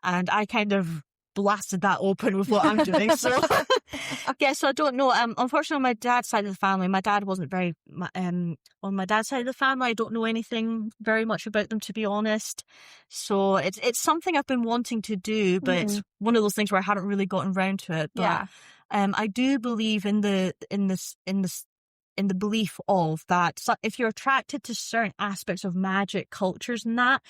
And I kind of blasted that open with what I'm doing. So, so I don't know. Unfortunately, on my dad's side of the family, my dad wasn't very, on my dad's side of the family, I don't know anything very much about them, to be honest. So it's something I've been wanting to do, but it's one of those things where I haven't really gotten around to it. But I do believe in the belief of that. So if you're attracted to certain aspects of magic, cultures and that,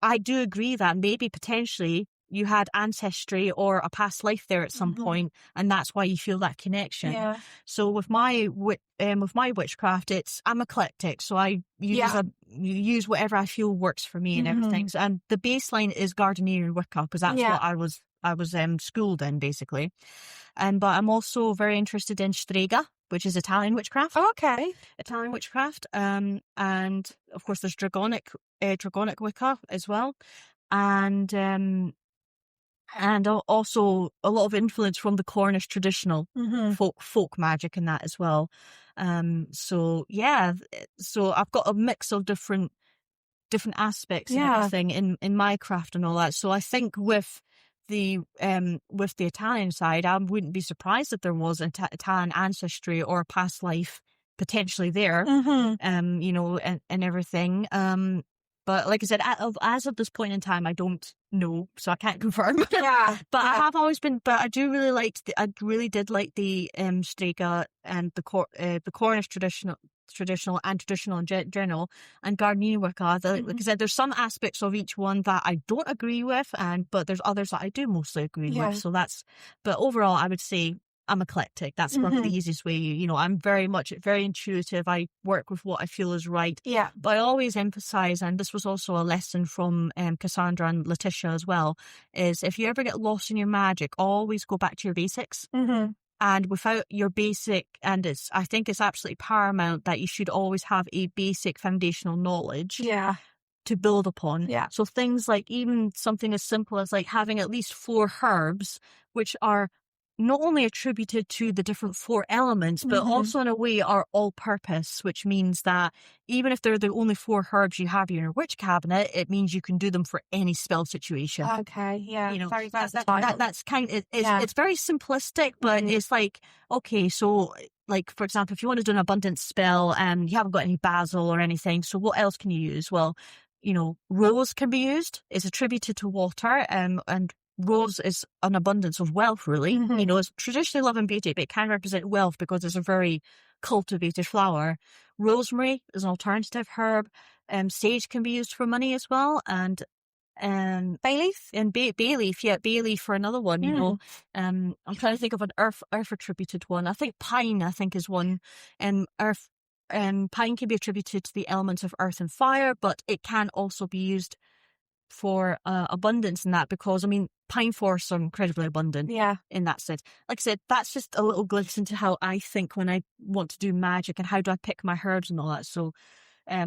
I do agree that maybe potentially you had ancestry or a past life there at some point, and that's why you feel that connection. Yeah. So with my witchcraft, I'm eclectic, so I use whatever I feel works for me and everything. So, and the baseline is Gardnerian Wicca, because that's what I was schooled in, basically. But I'm also very interested in Strega, which is Italian witchcraft. Oh, okay. Italian witchcraft. And of course there's Dragonic Wicca as well. And also a lot of influence from the Cornish traditional folk magic and that as well. So I've got a mix of different aspects and everything in my craft and all that. So I think with the Italian side, I wouldn't be surprised if there was an Italian ancestry or a past life potentially there, and everything. But like I said, as of this point in time, I don't know, so I can't confirm. Yeah. But I have always been. But I do really like. I really did like the Strega and the Cornish traditional and traditional in general, and Gardnerian Wicca. Like I said, there's some aspects of each one that I don't agree with, but there's others that I do mostly agree with. So but overall, I would say I'm eclectic. That's probably the easiest way. I'm very intuitive. I work with what I feel is right. Yeah. But I always emphasize, and this was also a lesson from Cassandra and Letitia as well, is if you ever get lost in your magic, always go back to your basics. And without your basic, I think it's absolutely paramount that you should always have a basic foundational knowledge to build upon. Yeah. So things like even something as simple as like having at least 4 herbs, which are not only attributed to the different 4 elements, but also in a way are all-purpose, which means that even if they're the only 4 herbs you have in your witch cabinet, it means you can do them for any spell situation. Okay, yeah. Very versatile. That's kind of, it's very simplistic, but it's like, okay, so like, for example, if you want to do an abundance spell and you haven't got any basil or anything, so what else can you use? Well, rose can be used. It's attributed to water, and rose is an abundance of wealth, really. It's traditionally love and beauty, but it can represent wealth because it's a very cultivated flower. Rosemary is an alternative herb. Sage can be used for money as well, and bay leaf and bay leaf, bay leaf for another one. I'm trying to think of an earth attributed one. I think pine. is one. Earth. Pine can be attributed to the elements of earth and fire, but it can also be used for abundance in that, because pine forests are incredibly abundant in that sense. Like I said, that's just a little glimpse into how I think when I want to do magic and how do I pick my herbs and all that. So I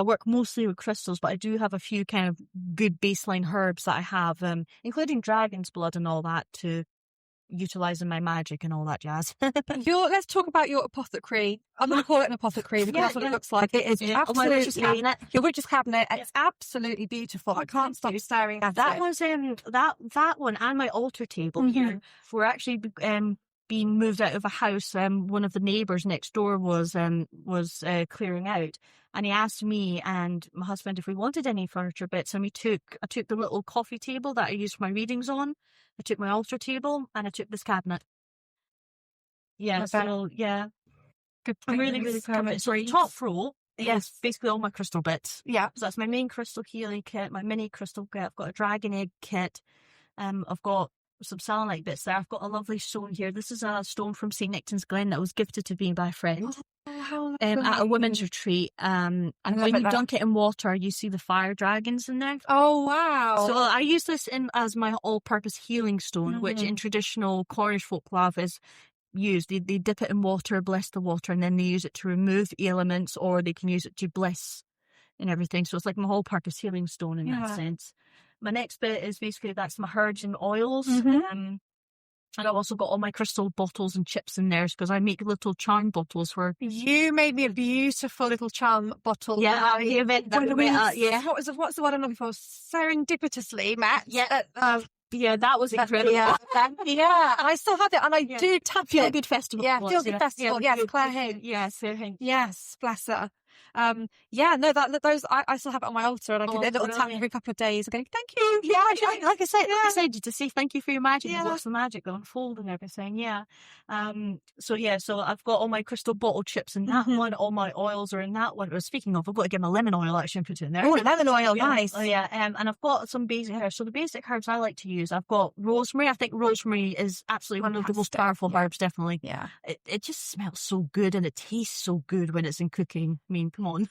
work mostly with crystals, but I do have a few kind of good baseline herbs that I have, including dragon's blood and all that to utilising my magic and all that jazz. Let's talk about your apothecary. I'm going to call it an apothecary because that's what it looks like. It is absolutely your witch's cabinet. It's absolutely beautiful. I can't stop staring at that. It Was that one and my altar table here were actually being moved out of a house. One of the neighbours next door was clearing out, and he asked me and my husband if we wanted any furniture bits, and I took the little coffee table that I used for my readings on. I took my altar table and I took this cabinet. Yeah, so yeah, good. I'm really proud of it. So the top row, yes, basically all my crystal bits. Yeah, so that's my main crystal healing kit, my mini crystal kit. I've got a dragon egg kit. I've got some selenite bits there. I've got a lovely stone here. This is a stone from St. Nicton's Glen that was gifted to me by a friend. At a women's retreat. And when you dunk it in water, you see the fire dragons in there. Oh, wow. So I use this as my all-purpose healing stone, which in traditional Cornish folklore is used. They dip it in water, bless the water, and then they use it to remove elements, or they can use it to bless and everything. So it's like my whole-purpose healing stone in that sense. My next bit is basically that's my herbs and oils. And I've also got all my crystal bottles and chips in there because I make little charm bottles for... You made me a beautiful little charm bottle. Yeah, the event that we met at, yeah. What's the word I'm looking for? Serendipitously met. Yeah. Yeah, that was incredible. Yeah, and I still have it, and I do tap Feel Good Festival. Yeah, Feel Good Festival. Yes, Claire Hing. Yes, Claire Hing. Yes, bless her. Those I still have it on my altar, and I get a little tap every couple of days. Going, thank you. Yeah, like I said, to say thank you for your magic. Yeah, watch the magic unfold and everything. Yeah. So I've got all my crystal bottle chips in that one. All my oils are in that one. Speaking of, I've got to get my lemon oil actually and put it in there. Oh, lemon oil, nice. And I've got some basic herbs. So the basic herbs I like to use, I've got rosemary. I think rosemary is absolutely one of the most powerful herbs. Definitely. Yeah. It just smells so good and it tastes so good when it's in cooking. I mean, come on.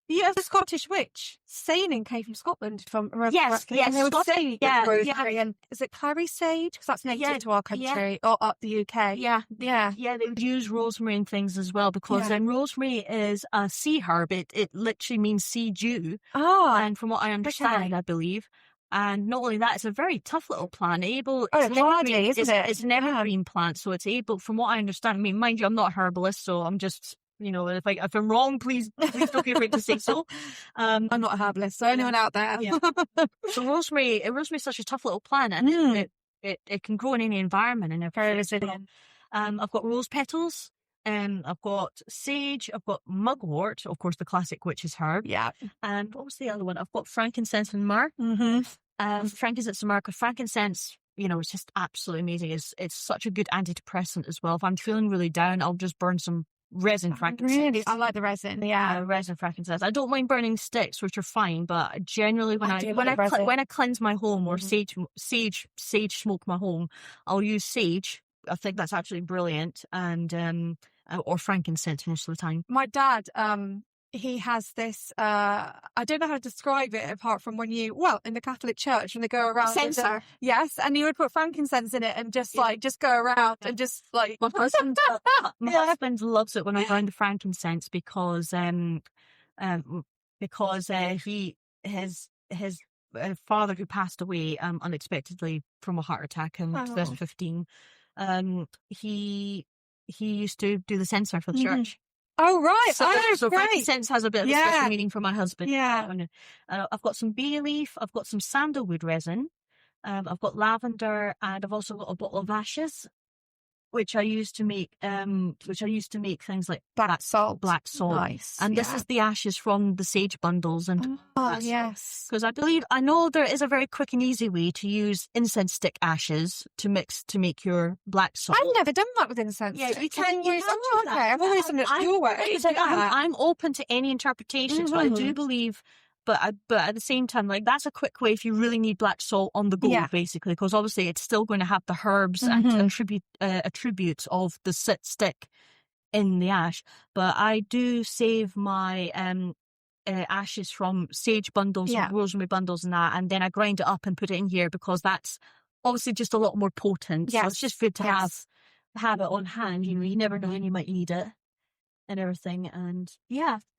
Yeah, the Scottish witch. Sailing came from Scotland. Yes. And they would say rosemary. And is it clary sage? Because that's native to our country or up the UK. Yeah. They would use rosemary and things as well because rosemary is a sea herb. It literally means sea dew. Oh. And from what I understand, I believe. And not only that, it's a very tough little plant. It's hardy, isn't it? It's an evergreen plant, so it's able, from what I understand. I mean, mind you, I'm not a herbalist, so I'm just... if I'm wrong, please don't be afraid to say so. I'm not a herbalist, so anyone out there. Yeah. So rosemary is such a tough little plant, and it can grow in any environment and everything. I've got rose petals, I've got sage, I've got mugwort, of course, the classic witch's herb. Yeah. And what was the other one? I've got frankincense and myrrh. Frankincense and myrrh. Frankincense, it's just absolutely amazing. It's such a good antidepressant as well. If I'm feeling really down, I'll just burn some resin frankincense. Really? I like the resin. Yeah, resin frankincense. I don't mind burning sticks, which are fine, but generally when I cleanse my home or sage smoke my home, I'll use sage. I think that's actually brilliant, and or frankincense most of the time. My dad, he has this, I don't know how to describe it apart from in the Catholic Church, when they go around. Censer. Yes, and he would put frankincense in it and just go around and just like... My husband loves it when I burn the frankincense because his father, who passed away unexpectedly from a heart attack in 2015, he used to do the censer for the church. Oh, right. So frankincense has a bit of a special meaning for my husband. Yeah. I've got some bay leaf. I've got some sandalwood resin. I've got lavender, and I've also got a bottle of ashes, which I used to make things like black salt. Nice. And this is the ashes from the sage bundles. And yes. Because I know there is a very quick and easy way to use incense stick ashes to mix to make your black salt. I've never done that with incense. Yeah, you can use that. Okay, I've always done it your way. I'm open to any interpretations, but I do believe... But at the same time, like, that's a quick way if you really need black salt on the go, basically, because obviously it's still going to have the herbs and attributes of the stick in the ash. But I do save my ashes from sage bundles, and rosemary bundles, and that, and then I grind it up and put it in here because that's obviously just a lot more potent. Yes. So it's just good to have it on hand. You never know when you might need it. And everything, and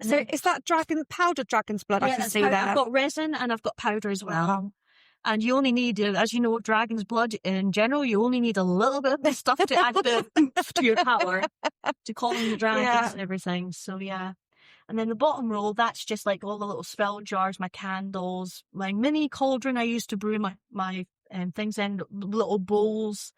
so is that powdered dragon's blood? I can see that. I've got resin and I've got powder as well. And you only need, as you know, dragon's blood in general, you only need a little bit of this stuff to add a bit of oomph to your power to calm the dragons and everything. So yeah. And then the bottom row, that's just like all the little spell jars, my candles, my mini cauldron I used to brew my things in, little bowls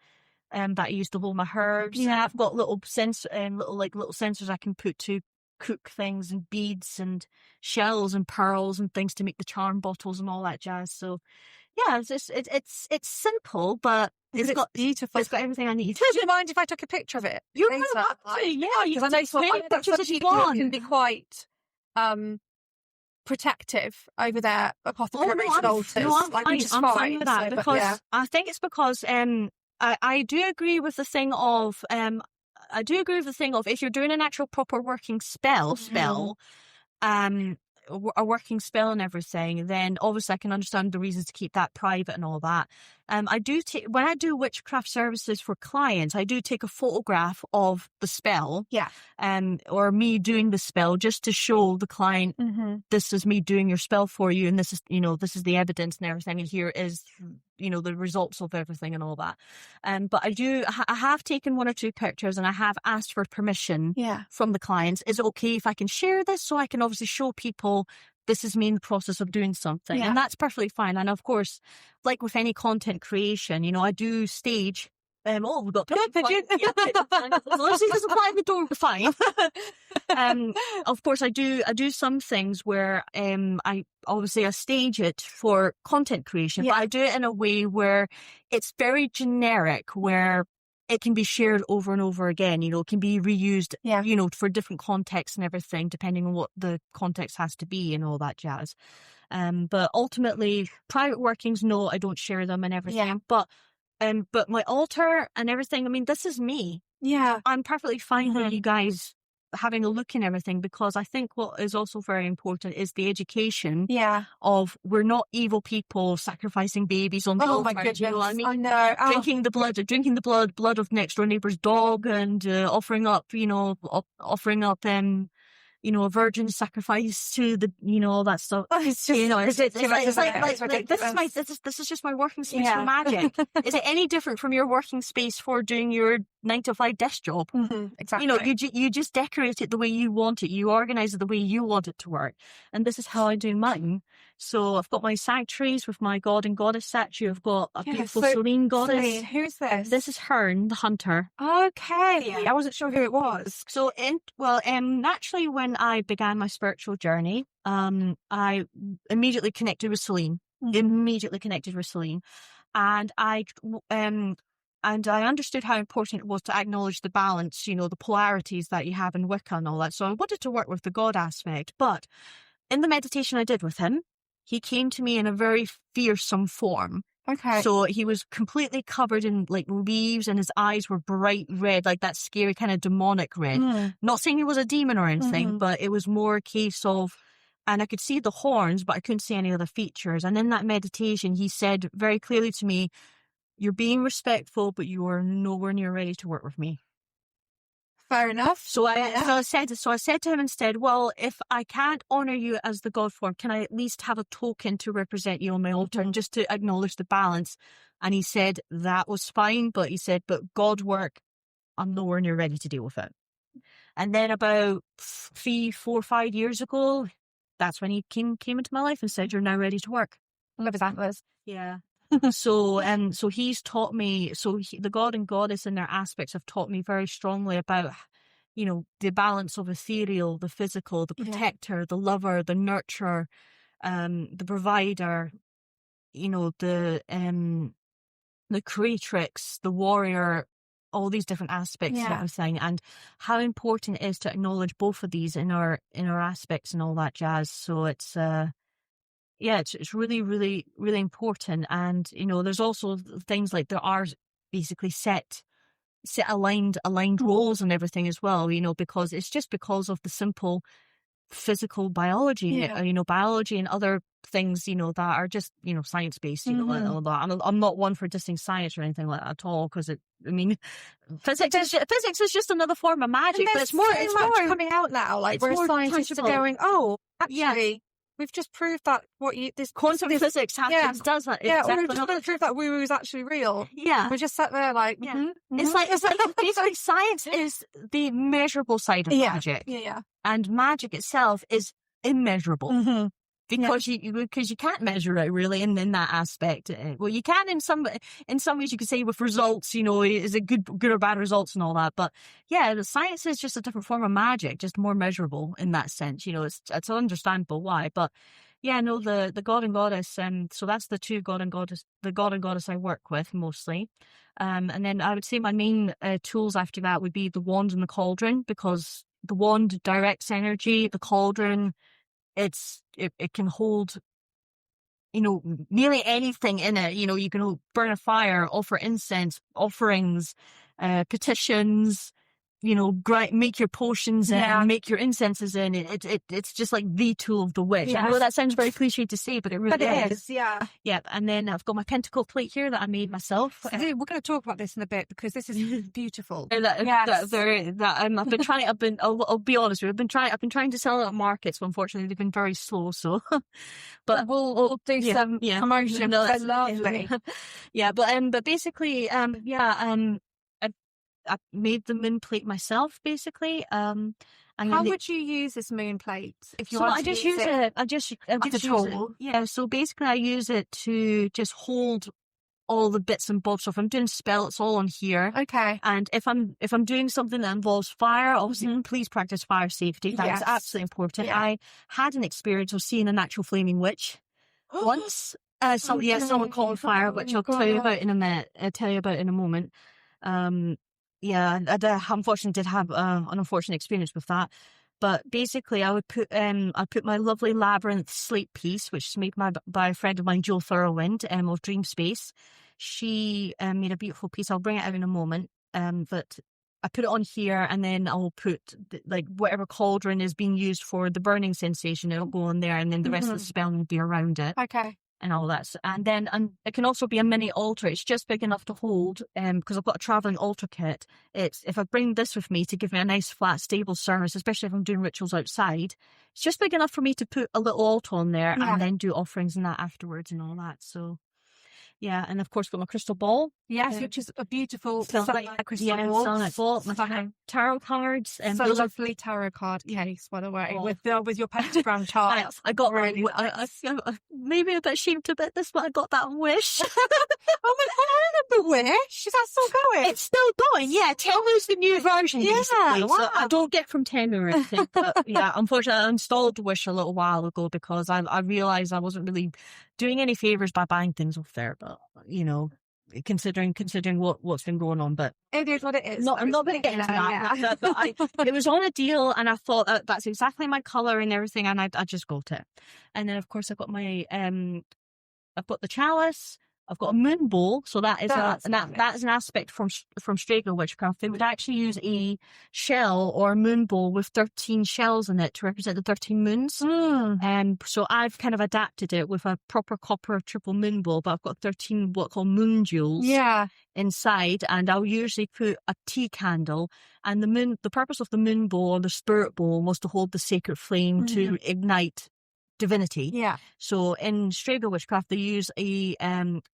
that I used to hold my herbs. Yeah, I've got little sensors I can put to cook things, and beads and shells and pearls and things to make the charm bottles and all that jazz. So yeah, it's simple, but it's beautiful. It's got everything I need. Do you mind if I took a picture of it? You're yeah, because I know some pictures can be quite protective over their apothecaries and altars. I'm fine with that, because I think it's because I do agree with the thing of if you're doing an actual proper working spell, a working spell and everything, then obviously I can understand the reasons to keep that private and all that. I do when I do witchcraft services for clients, I do take a photograph of the spell, or me doing the spell, just to show the client, this is me doing your spell for you, and this is the evidence and everything, and here is the results of everything and all that. But I have taken 1 or 2 pictures, and I have asked for permission from the clients. Is it okay if I can share this, so I can obviously show people this is me in the process of doing something? And that's perfectly fine. And of course, like with any content creation, I do stage. We've got as long as he doesn't fly in the door, we're fine. Of course, I do some things where I stage it for content creation, but I do it in a way where it's very generic, where it can be shared over and over again. It can be reused, for different contexts and everything, depending on what the context has to be and all that jazz. But ultimately, private workings, no, I don't share them and everything. But my altar and everything, I mean, this is me. Yeah. I'm perfectly fine with you guys having a look and everything, because I think what is also very important is the education of, we're not evil people sacrificing babies on the altar. My goodness. You know what I mean? I know. Drinking the blood of next door neighbour's dog, and offering up a virgin sacrifice to the, all that stuff. It's just, this is just my working space for magic. Is it any different from your working space for doing your 9-to-5 desk job? Exactly. You just decorate it the way you want it. You organise it the way you want it to work. And this is how I do mine. So I've got my sanctuaries with my god and goddess statue. I've got a beautiful serene goddess. Who's this? This is Hearn, the hunter. Okay. I wasn't sure who it was. So naturally, when I began my spiritual journey, I immediately connected with Selene. And I understood how important it was to acknowledge the balance, the polarities that you have in Wicca and all that. So I wanted to work with the God aspect, but in the meditation I did with him, he came to me in a very fearsome form. Okay. So he was completely covered in leaves, and his eyes were bright red, like that scary kind of demonic red. Not saying he was a demon or anything, but it was more a case of, and I could see the horns, but I couldn't see any other features. And in that meditation, he said very clearly to me, "You're being respectful, but you are nowhere near ready to work with me." Fair enough. So I said to him instead, well, if I can't honour you as the God form, can I at least have a token to represent you on my altar, and just to acknowledge the balance? And he said that was fine, but he said, but God work, I'm nowhere near ready to deal with it. And then about 3, 4, 5 years ago, that's when he came into my life and said, "You're now ready to work." I love his antlers. Yeah. So he's taught me, the God and Goddess in their aspects have taught me very strongly about, the balance of ethereal, the physical, the protector, the lover, the nurturer, the provider, the creatrix, the warrior, all these different aspects and everything, and how important it is to acknowledge both of these in our aspects and all that jazz. So it's it's really, really, really important. And, there's also things like there are basically set aligned roles and everything as well, because it's just because of the simple physical biology, biology and other things, that are just, science-based, and all that. I'm not one for dissing science or anything like that at all, because physics is just another form of magic, but it's more coming out now, like where scientists are going, actually, we've just proved that quantum physics does that. Yeah, we've just proved that woo-woo is actually real. Yeah. We just sat there like, It's like basically science is the measurable side of magic. Yeah. And magic itself is immeasurable. Because you can't measure it really in that aspect. Well, you can in some ways. You could say with results, is it good or bad results and all that. But yeah, the science is just a different form of magic, just more measurable in that sense. It's understandable why. But yeah, no, the god and goddess, so that's the two god and goddess I work with mostly. And then I would say my main tools after that would be the wand and the cauldron, because the wand directs energy, the cauldron, it can hold, nearly anything in it. You can burn a fire, offer incense, offerings, petitions, make your potions and make your incenses in. It's just like the tool of the witch. I know that sounds very cliche to say, but it really is. Yeah. Yeah. And then I've got my pentacle plate here that I made myself. We're going to talk about this in a bit because this is beautiful. I've been trying. I'll be honest with you. I've been trying to sell it at markets, but unfortunately they've been very slow. So, but we'll do some promotion. No, that's lovely. Yeah, but basically, I made the moon plate myself, basically. And how would you use this moon plate if you want to use it? I just use tool. It. Yeah, so basically I use it to just hold all the bits and bobs. So if I'm doing spell, it's all on here. Okay. And if I'm doing something that involves fire, obviously please practice fire safety. That's absolutely important. Yeah. I had an experience of seeing an actual flaming witch once. Someone called fire, which I'll tell you about in a minute. I'll tell you about in a moment. Yeah, I unfortunately did have an unfortunate experience with that. But basically, I put my lovely labyrinth slate piece, which is made by a friend of mine, Joe Thorowind, of Dream Space. She made a beautiful piece. I'll bring it out in a moment. But I put it on here, and then I'll put whatever cauldron is being used for the burning sensation. It'll go on there, and then the rest of the spell will be around it. Okay. And all that. And then it can also be a mini altar. It's just big enough to hold, because I've got a travelling altar kit. If I bring this with me to give me a nice flat stable service, especially if I'm doing rituals outside, it's just big enough for me to put a little altar on there and then do offerings and that afterwards and all that. So yeah, and of course got my crystal ball. Yes, which is a beautiful selenite crystal ball. Selenite ball. My tarot cards. So lovely tarot card case, by the way, with your pentagram chart. I got really. I maybe a bit ashamed about this, but I got that Wish. Oh my God, the Wish? Is that still going? It's still going. Yeah, Temu's the new version. Yeah, wow. So I don't get from Temu or anything. But yeah, unfortunately, I installed Wish a little while ago because I realised I wasn't really doing any favours by buying things off there. But considering what's been going on, but it is what it is. I'm not going to get into that. But it was on a deal, and I thought that's exactly my colour and everything, and I just got it. And then of course I've got my I've got the chalice. I've got a moon bowl, so that is an aspect from Strega Witchcraft. They would actually use a shell or a moon bowl with 13 shells in it to represent the 13 moons. So I've kind of adapted it with a proper copper triple moon bowl, but I've got 13 what I call moon jewels inside, and I'll usually put a tea candle. And the purpose of the moon bowl or the spirit bowl was to hold the sacred flame to ignite divinity. Yeah. So in Strega Witchcraft, they use a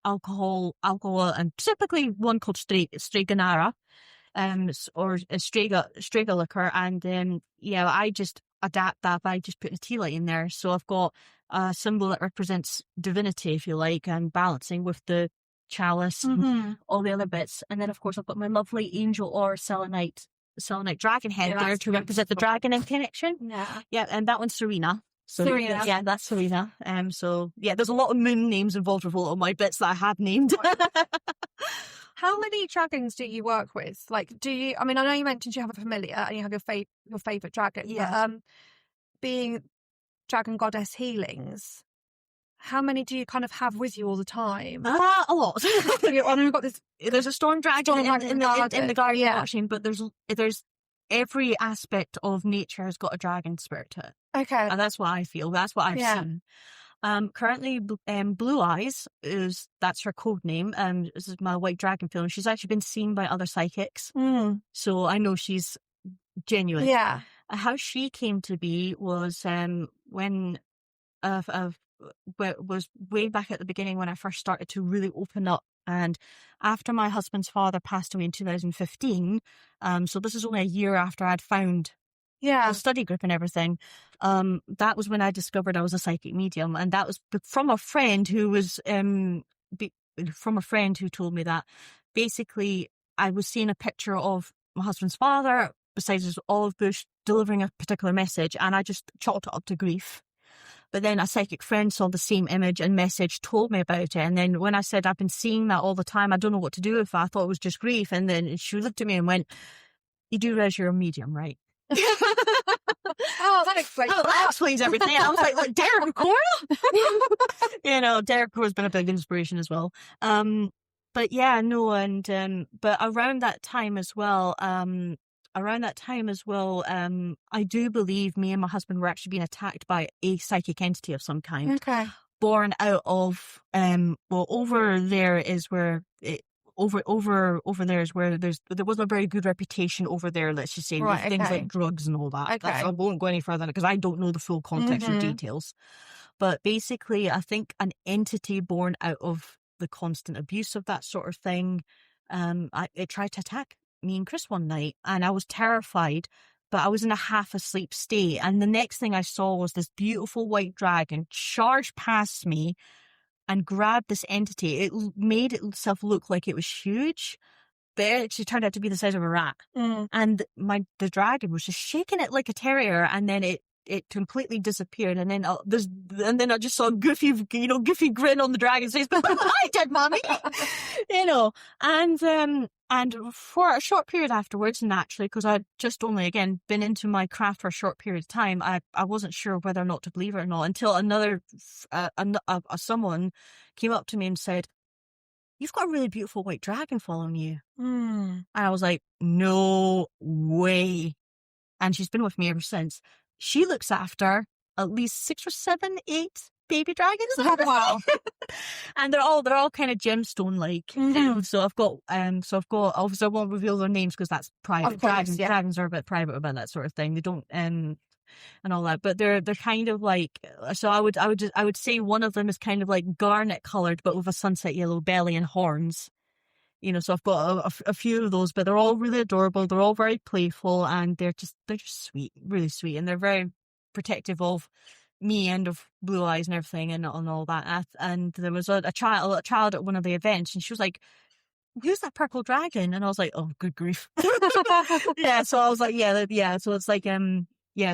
alcohol, and typically one called Streganara, or a Strega liquor, and I just adapt that by just putting a tea light in there. So I've got a symbol that represents divinity, if you like, and balancing with the chalice and all the other bits. And then of course I've got my lovely angel or selenite dragon head there to represent the dragon in connection. Yeah, and that one's Serena. Serena. Yeah, that's Serena. So yeah, there's a lot of moon names involved with a lot of my bits that I have named. How many dragons do you work with? Do you? I mean, I know you mentioned you have a familiar and you have your favorite dragon. Yeah. But, being dragon goddess healings, how many do you kind of have with you all the time? A lot. I know we've got this. There's a storm dragon in the garden watching, but there's every aspect of nature has got a dragon spirit to it. Okay. And that's what I feel. That's what I've seen. Currently, Blue Eyes that's her code name. This is my white dragon film. She's actually been seen by other psychics. So I know she's genuine. Yeah. How she came to be was when was way back at the beginning when I first started to really open up. And after my husband's father passed away in 2015, so this is only a year after I'd found a study group and everything, that was when I discovered I was a psychic medium. And that was from a friend who was from a friend who told me that basically I was seeing a picture of my husband's father beside his olive bush delivering a particular message, and I just chalked it up to grief. But then a psychic friend saw the same image and message, told me about it. And then when I said, I've been seeing that all the time, I don't know what to do with it, I thought it was just grief. And then she looked at me and went, you do realize you're a medium, right? Oh, that explains that explains everything. I was like Derek Cora? Derek Cora's been a big inspiration as well. But yeah, no, and but around that time as well, I do believe me and my husband were actually being attacked by a psychic entity of some kind. Okay. Born out of over there is where over there is where there wasn't a very good reputation over there, let's just say, with things like drugs and all that. Okay. I won't go any further because I don't know the full context or details. But basically, I think an entity born out of the constant abuse of that sort of thing, it tried to attack me and Chris one night, and I was terrified, but I was in a half asleep state. And the next thing I saw was this beautiful white dragon charge past me and grabbed this entity. It made itself look like it was huge, but it actually turned out to be the size of a rat. And the dragon was just shaking it like a terrier, and then it completely disappeared. And then I just saw a goofy grin on the dragon's face. But I did, mommy, And for a short period afterwards, naturally, because I'd just only again been into my craft for a short period of time, I wasn't sure whether or not to believe it or not until someone came up to me and said, "You've got a really beautiful white dragon following you." And I was like, "No way!" And she's been with me ever since. She looks after at least 6 or 7, 8 baby dragons. Wow. And they're all kind of gemstone like. So I've got obviously I won't reveal their names because that's private. Of course, Dragons are a bit private about that sort of thing. They don't and all that, but they're kind of like, so I would say one of them is kind of like garnet coloured but with a sunset yellow belly and horns. So I've got a few of those, but they're all really adorable. They're all very playful, and they're just sweet, really sweet, and they're very protective of me and of Blue Eyes and everything and all that. And there was a child at one of the events, and she was like, "Who's that purple dragon?" And I was like, "Oh, good grief!" Yeah. So I was like, "Yeah." So it's like,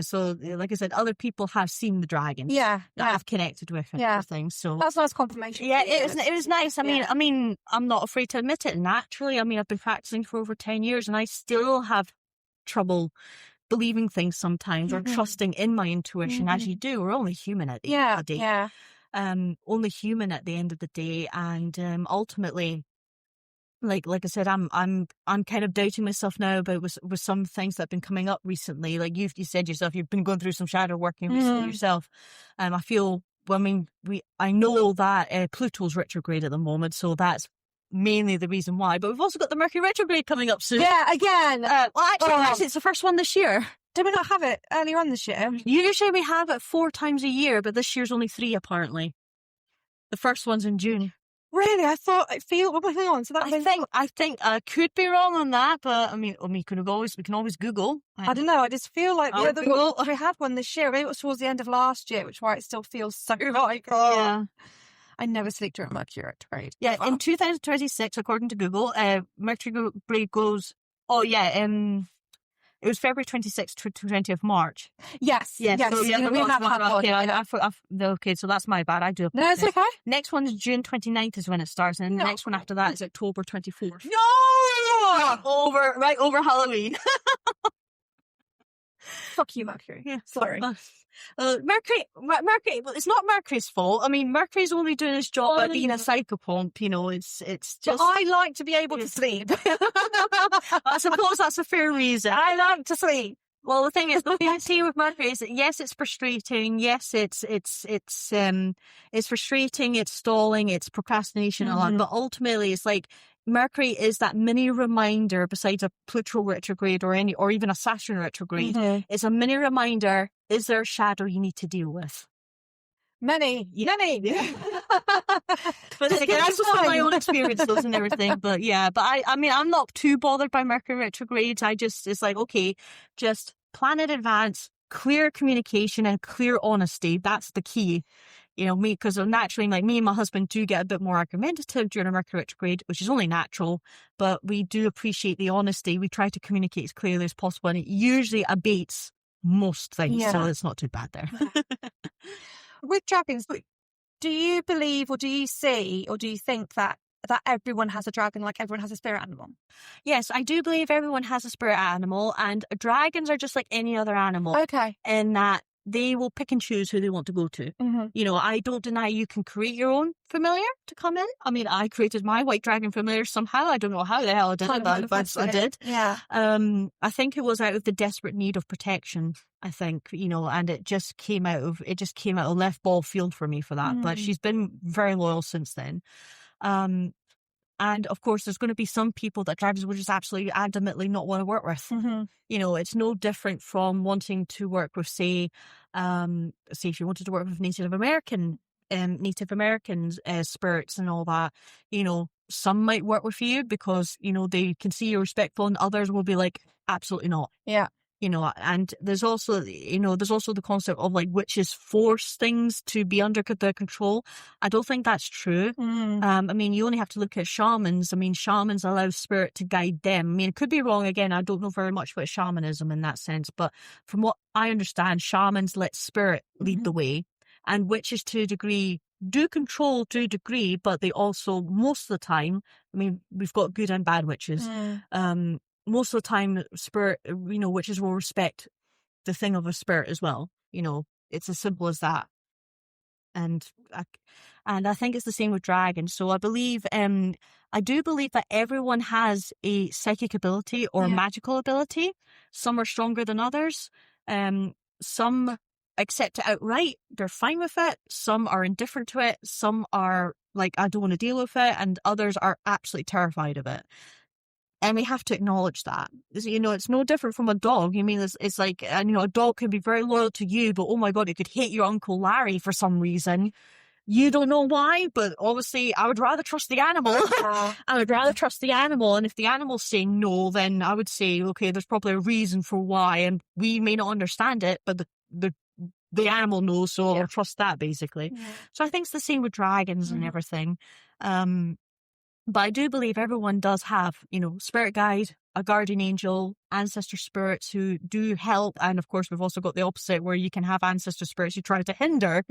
So like I said, other people have seen the dragon. That have connected with it. Yeah. Things. So that's nice confirmation. Yeah, it was nice. I mean, I'm not afraid to admit it. Naturally, I mean, I've been practicing for over 10 years, and I still have trouble believing things sometimes or trusting in my intuition, as you do. We're only human at the end of the day. Only human at the end of the day, and ultimately, like I said, I'm kind of doubting myself now about with some things that have been coming up recently. Like you said yourself, you've been going through some shadow working recently yourself. I feel. Well, I mean, I know that Pluto's retrograde at the moment, so that's mainly the reason why. But we've also got the Mercury retrograde coming up soon. Yeah, again. Actually, it's the first one this year. Did we not have it earlier on this year? Usually we have it 4 times a year, but this year's only 3 apparently. The first one's in June. Really? I thought hang on. So I think I could be wrong on that, but I mean, we can always Google. I don't know. I just feel like we had one this year. Maybe it was towards the end of last year, which is why it still feels so like. Yeah. I never sleep during Mercury retrograde. Yeah, in 2026, according to Google, Mercury retrograde goes. Oh yeah, it was February 26th to 20th March. Yes. So, we have had one. Okay, so that's my bad. I do. No, it's okay. Next one is June 29th is when it starts, and the next one after that is October 24th. No! Right over Halloween. Fuck you, Mercury. Yeah, sorry. Mercury, it's not Mercury's fault. I mean, Mercury's only doing his job by being a psychopomp, it's just... But I like to be able to sleep. I suppose that's a fair reason. I like to sleep. Well, the thing is, the thing I see with Mercury is that yes, it's frustrating. Yes, it's frustrating. It's stalling. It's procrastination a lot. But ultimately, it's like Mercury is that mini reminder. Besides a Pluto retrograde or even a Saturn retrograde, it's a mini reminder. Is there a shadow you need to deal with? Many. Yeah. But again, that's just from my own experiences and everything. But I mean, I'm not too bothered by Mercury retrograde. It's like, okay, just plan in advance, clear communication and clear honesty. That's the key. You know, because naturally, like me and my husband do get a bit more argumentative during a Mercury retrograde, which is only natural, but we do appreciate the honesty. We try to communicate as clearly as possible, and it usually abates most things, so it's not too bad there. With dragons, do you believe or do you see or do you think that everyone has a dragon, like everyone has a spirit animal? Yes, I do believe everyone has a spirit animal, and dragons are just like any other animal. Okay. In that they will pick and choose who they want to go to. Mm-hmm. You know, I don't deny you can create your own familiar to come in. I mean, I created my white dragon familiar somehow. I don't know how the hell I did it, but I did. Yeah. I think it was out of the desperate need of protection. I think, you know, and it just came out of left ball field for me for that. But she's been very loyal since then. And of course, there's going to be some people that dragons will just absolutely adamantly not want to work with. Mm-hmm. You know, it's no different from wanting to work with, say if you wanted to work with Native Americans, spirits and all that. You know, some might work with you because, you know, they can see you're respectful, and others will be like, absolutely not. Yeah. You know, and there's also the concept of like witches force things to be under their control. I don't think that's true. I mean, you only have to look at shamans. I mean, shamans allow spirit to guide them. I mean, it could be wrong. Again, I don't know very much about shamanism in that sense, but from what I understand, shamans let spirit lead the way, and witches to a degree do control to a degree, but they also, most of the time, I mean, we've got good and bad witches. Most of the time, spirit, you know, witches will respect the thing of a spirit as well. You know, it's as simple as that. And I think it's the same with dragons. So I do believe that everyone has a psychic ability or magical ability. Some are stronger than others. Some accept it outright. They're fine with it. Some are indifferent to it. Some are like, I don't want to deal with it. And others are absolutely terrified of it. And we have to acknowledge that. You know, it's no different from a dog. I mean, it's like, you know, a dog can be very loyal to you, but oh my God, it could hate your Uncle Larry for some reason. You don't know why, but obviously I would rather trust the animal. I would rather trust the animal. And if the animal's saying no, then I would say, okay, there's probably a reason for why. And we may not understand it, but the animal knows, so I'll trust that, basically. Yeah. So I think it's the same with dragons and everything. But I do believe everyone does have, you know, spirit guide, a guardian angel, ancestor spirits who do help. And of course, we've also got the opposite where you can have ancestor spirits who try to hinder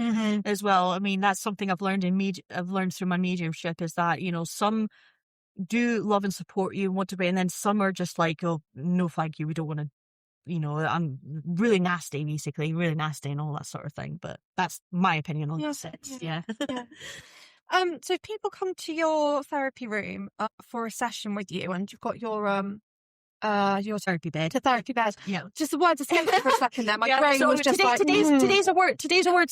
as well. I mean, that's something I've learned through my mediumship, is that, you know, some do love and support you and want to be, and then some are just like, oh, no, thank you. We don't want to, you know, I'm really nasty, basically, really nasty and all that sort of thing. But that's my opinion on this. Yeah. So if people come to your therapy room for a session with you, and you've got your therapy bed. The therapy bed. Yeah. Just the word escaped for a second there. My brain was just today's a word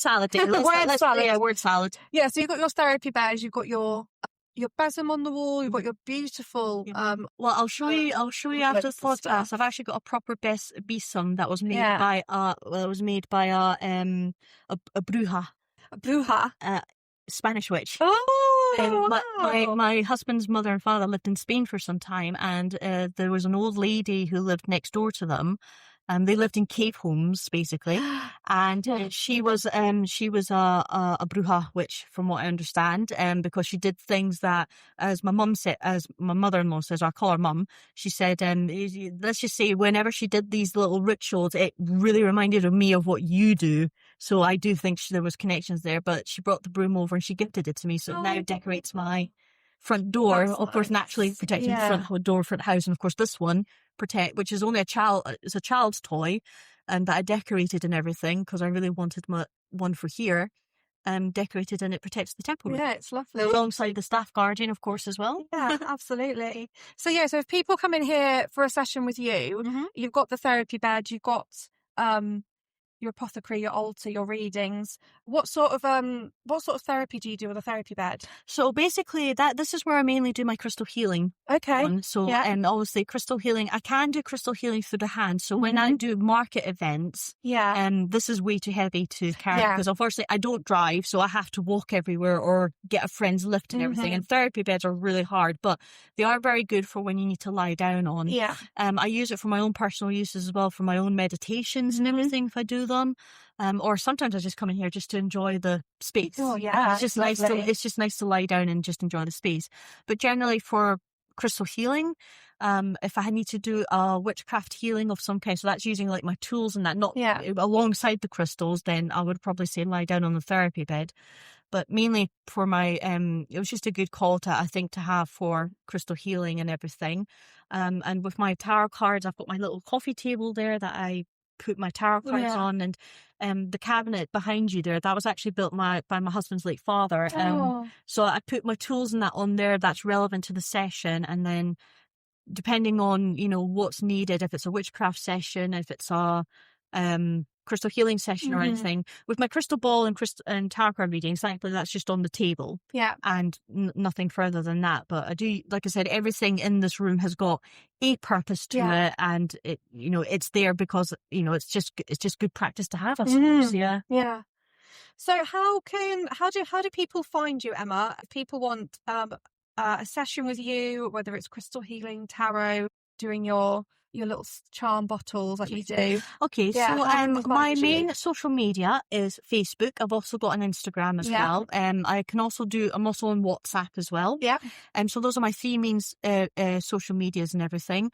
salad day. Word salad. Yeah, so you've got your therapy bed, you've got your besom on the wall, you've got your beautiful well, I'll show you after the podcast. I've actually got a proper besom that was made by a bruja. A bruja? Spanish witch. Oh, my husband's mother and father lived in Spain for some time, and there was an old lady who lived next door to them. They lived in cave homes, basically, and she was a bruja witch, from what I understand, because she did things that, as my mother-in-law says, I call her mum. She said, let's just say, whenever she did these little rituals, it really reminded me of what you do. So I do think there was connections there. But she brought the broom over and she gifted it to me, so it now decorates my front door. That's of course, naturally protecting the front door, front house, and of course this one which is only it's a child's toy, and that I decorated and everything because I really wanted one for here. Decorated, and it protects the temple room. Yeah, it's lovely. Alongside the staff guardian, of course, as well. Yeah, absolutely. So if people come in here for a session with you, you've got the therapy bed, you've got your apothecary, your altar, your readings. What sort of therapy do you do with a therapy bed? So basically this is where I mainly do my crystal healing. Okay. So, and obviously crystal healing, I can do crystal healing through the hand. So when I do market events, this is way too heavy to carry because unfortunately I don't drive, so I have to walk everywhere or get a friend's lift and everything. And therapy beds are really hard, but they are very good for when you need to lie down on. Yeah. I use it for my own personal uses as well, for my own meditations and everything if I do them. Or sometimes I just come in here just to enjoy the space. Oh yeah. It's just nice to lie down and just enjoy the space. But generally for crystal healing, if I need to do a witchcraft healing of some kind, so that's using like my tools and that, not alongside the crystals, then I would probably say lie down on the therapy bed. But mainly for my, it was just a good call to have for crystal healing and everything. And with my tarot cards, I've got my little coffee table there that I put my tarot cards on, and the cabinet behind you there, that was actually built by my husband's late father. So I put my tools and that on there that's relevant to the session, and then depending on, what's needed, if it's a witchcraft session, if it's a crystal healing session or anything, with my crystal ball and tarot card readings, thankfully that's just on the table. Yeah. And nothing further than that. But I do, like I said, everything in this room has got a purpose to it, and it, it's there because, it's just good practice to have, I suppose. Yeah. Yeah. So how do people find you, Emma? If people want a session with you, whether it's crystal healing, tarot, doing your little charm bottles like you do. Okay, so my main social media is Facebook. I've also got an Instagram as well. I'm also on WhatsApp as well. Yeah. So those are my three main social medias and everything.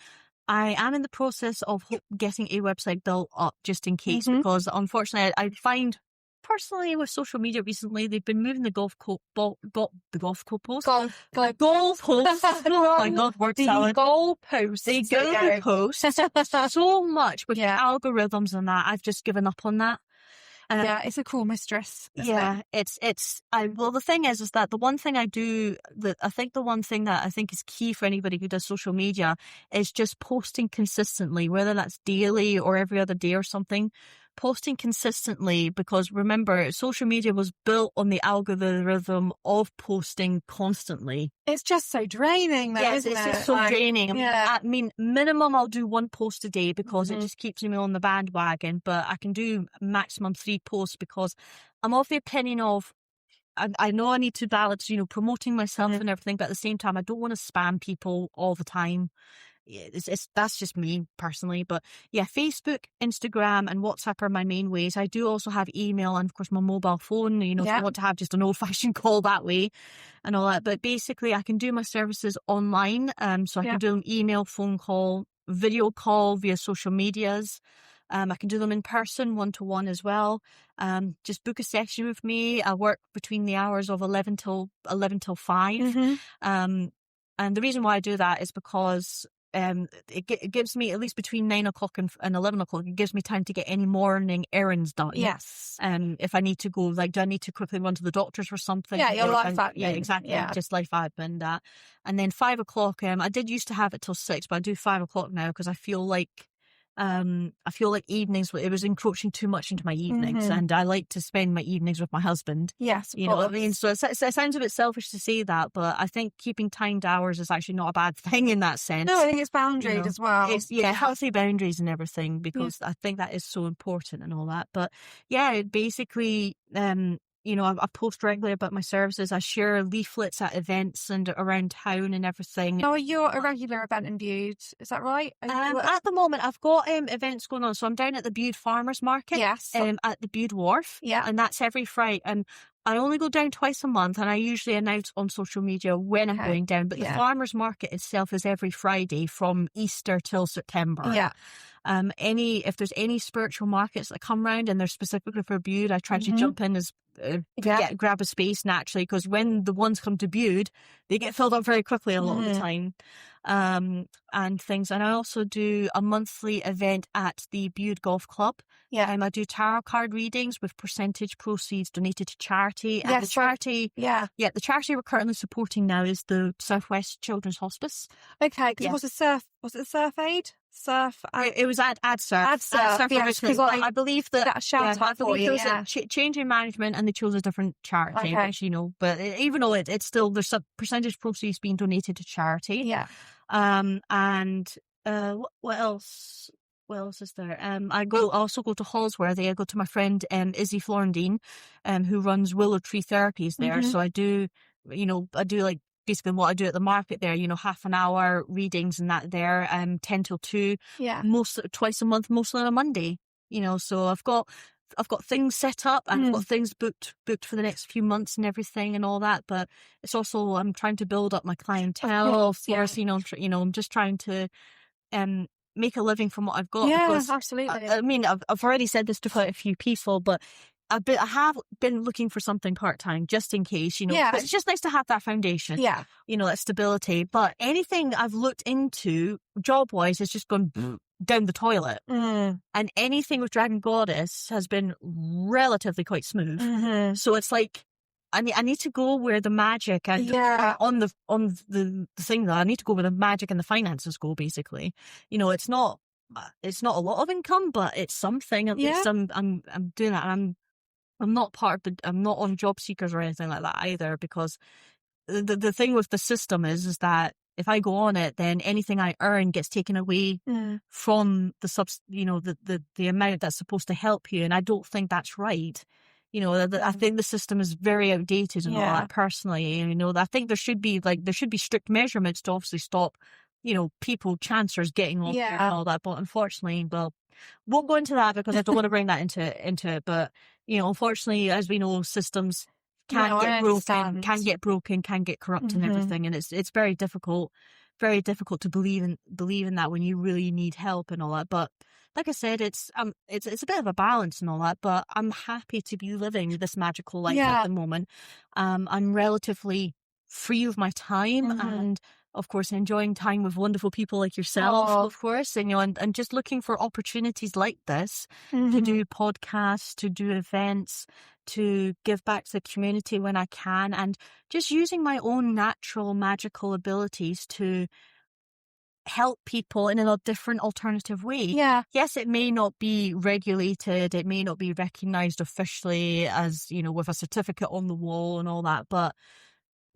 I am in the process of getting a website built up just in case, because unfortunately I find personally with social media recently, they've been moving the goalposts. Oh my God, word salad. The goalposts so much with algorithms and that. I've just given up on that. It's a cruel mistress. The thing is that the one thing I do, the one thing that I think is key for anybody who does social media is just posting consistently, whether that's daily or every other day or something. Posting consistently, because remember, social media was built on the algorithm of posting constantly. It's just so draining, though, isn't it? It's just so draining. I mean, minimum I'll do one post a day because it just keeps me on the bandwagon, but I can do maximum 3 posts because I'm of the opinion of, I know I need to balance, promoting myself and everything, but at the same time, I don't want to spam people all the time. That's just me personally, but Facebook, Instagram and WhatsApp are my main ways. I do also have email and of course my mobile phone, if I want to have just an old-fashioned call that way and all that. But basically I can do my services online, so I can do an email, phone call, video call via social medias. I can do them in person, 1-to-1 as well. Just book a session with me. I work between the hours of 11 till 5. And the reason why I do that is because it gives me, at least between 9 o'clock and 11 o'clock, it gives me time to get any morning errands done. Yes. If I need to go, do I need to quickly run to the doctors for something? Yeah, your life admin. Yeah, exactly. Yeah. Just life admin, that. And then 5 o'clock, I did used to have it till 6, but I do 5 o'clock now because I feel like evenings, it was encroaching too much into my evenings, and I like to spend my evenings with my husband. Yes, you know what I mean? So it sounds a bit selfish to say that, but I think keeping timed hours is actually not a bad thing in that sense. No, I think it's boundaried as well. It's, healthy boundaries and everything, because I think that is so important and all that. But basically, I post regularly about my services. I share leaflets at events and around town and everything. So you're a regular event in Bude, is that right? At the moment, I've got events going on. So I'm down at the Bude Farmers Market. Yes. At the Bude Wharf. Yeah. And that's every Friday. And I only go down twice a month, and I usually announce on social media when I'm going down. But the Farmers Market itself is every Friday from Easter till September. Yeah. If there's any spiritual markets that come round and they're specifically for Bude, I try to jump in as grab a space naturally, because when the ones come to Bude, they get filled up very quickly a lot of the time. And things. And I also do a monthly event at the Bude Golf Club. Yeah. I do tarot card readings with percentage proceeds donated to charity. And the charity, the charity we're currently supporting now is the Southwest Children's Hospice. Okay, because was it the Surf Aid? Surf. It was ad surf. Ad surf. Yes, because I believe that shout out for you. There was a change in management, and they chose a different charity, which, you know. But even though it's still, there's some percentage proceeds being donated to charity. Yeah. And what else? What else is there? I also go to Halsworthy. I go to my friend Izzy Florentine, who runs Willow Tree Therapies there. So I do like basically what I do at the market there. You know, half an hour readings and that there. 10 till 2. Yeah. Twice a month, mostly on a Monday. You know, so I've got things set up, and I've got things booked for the next few months and everything and all that. But it's also, I'm trying to build up my clientele. Of course, you know, I'm just trying to make a living from what I've got. Yeah, because, absolutely. I mean, I've already said this to quite a few people, but I have been looking for something part-time just in case, you know. Yeah. But it's just nice to have that foundation. Yeah. You know, that stability. But anything I've looked into job-wise has just gone down the toilet. And anything with Dragon Goddess has been relatively quite smooth. So it's like, I need to go where the magic and on the thing that I need to go where the magic and the finances go, basically. You know, it's not a lot of income, but it's something. At least I'm doing that, and I'm not I'm not on job seekers or anything like that either, because the thing with the system is that if I go on it, then anything I earn gets taken away from the amount that's supposed to help you, and I don't think that's right. You know, I think the system is very outdated and all that, personally. You know, I think there should be strict measurements to obviously stop, you know, chancers getting on and all that. But unfortunately, well, won't go into that because I don't want to bring that into it. But, you know, unfortunately, as we know, systems can get broken, can get corrupt and everything. And it's very difficult to believe in that when you really need help and all that. But like I said, it's a bit of a balance and all that, but I'm happy to be living this magical life at the moment. I'm relatively free of my time and, of course, enjoying time with wonderful people like yourself, of course, and, you know, and just looking for opportunities like this to do podcasts, to do events, to give back to the community when I can, and just using my own natural magical abilities to help people in a different alternative way. Yeah. Yes, it may not be regulated, it may not be recognised officially as, you know, with a certificate on the wall and all that, but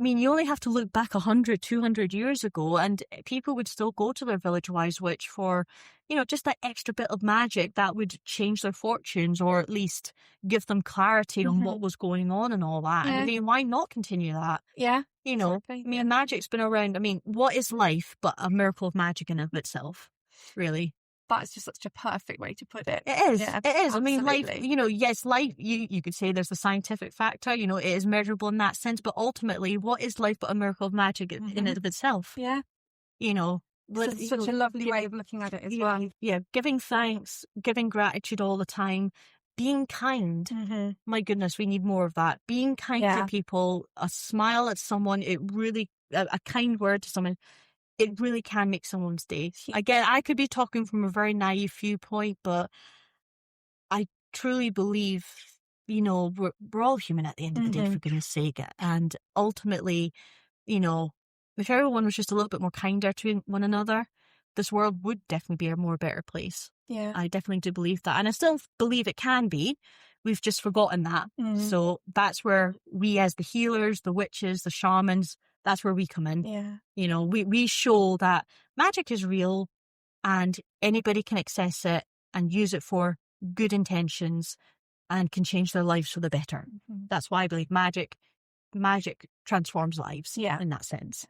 I mean, you only have to look back 100, 200 years ago and people would still go to their village wise witch for, you know, just that extra bit of magic that would change their fortunes, or at least give them clarity on what was going on and all that. And I mean, why not continue that? Yeah. You know, exactly. I mean, magic's been around. I mean, what is life but a miracle of magic in and of itself, really? That's just such a perfect way to put it. It is. Yeah, it is. absolutely. I mean, life, you know, yes, life, you could say there's the scientific factor, you know, it is measurable in that sense, but ultimately, what is life but a miracle of magic in and of itself? Yeah. You know, it's such a lovely way of looking at it as well. Yeah, giving thanks, giving gratitude all the time, being kind. My goodness, we need more of that. Being kind to people, a smile at someone, a kind word to someone, it really can make someone's day. Again, I could be talking from a very naive viewpoint, but I truly believe, you know, we're all human at the end of the day, for goodness sake. And ultimately, you know, if everyone was just a little bit more kinder to one another, this world would definitely be a better place. Yeah. I definitely do believe that. And I still believe it can be. We've just forgotten that. So that's where we, as the healers, the witches, the shamans, that's where we come in. Yeah. You know, we show that magic is real and anybody can access it and use it for good intentions and can change their lives for the better. That's why I believe magic transforms lives in that sense.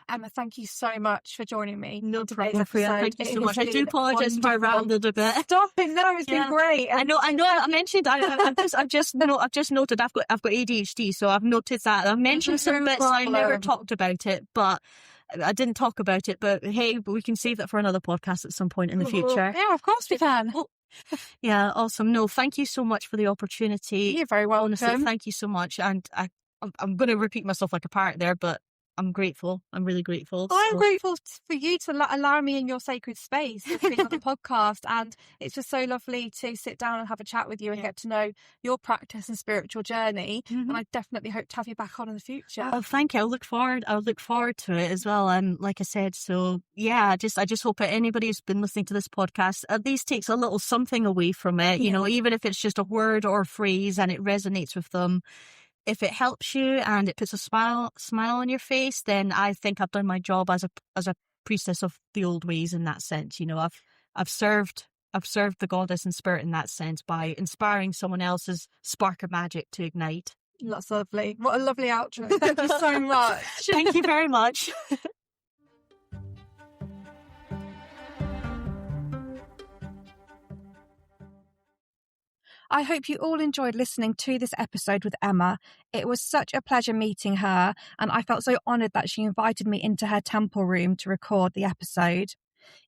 Emma, thank you so much for joining me. No problem, Freya. Thank you so much. I do apologise if I rambled a bit. Stop it! No, it's been great. I know. I mentioned. I've just noted. I've got ADHD, so I've noted that. I've mentioned some bits. I never talked about it, but I didn't talk about it. But hey, we can save that for another podcast at some point in the future. Yeah, of course we can. Yeah, awesome. No, thank you so much for the opportunity. You're very welcome. Honestly, thank you so much. And I'm going to repeat myself like a parrot there, but I'm grateful. I'm really grateful. I'm grateful for you to allow me in your sacred space to speak on the podcast, and it's just so lovely to sit down and have a chat with you and get to know your practice and spiritual journey. And I definitely hope to have you back on in the future. Oh, thank you. I look forward to it as well. And like I said, so yeah, I just hope that anybody who's been listening to this podcast at least takes a little something away from it, you know, even if it's just a word or a phrase and it resonates with them. If it helps you and it puts a smile on your face, then I think I've done my job as a priestess of the old ways in that sense. You know, I've served the goddess and spirit in that sense by inspiring someone else's spark of magic to ignite. That's lovely. What a lovely outro. Thank you so much. Thank you very much. I hope you all enjoyed listening to this episode with Emma. It was such a pleasure meeting her, and I felt so honoured that she invited me into her temple room to record the episode.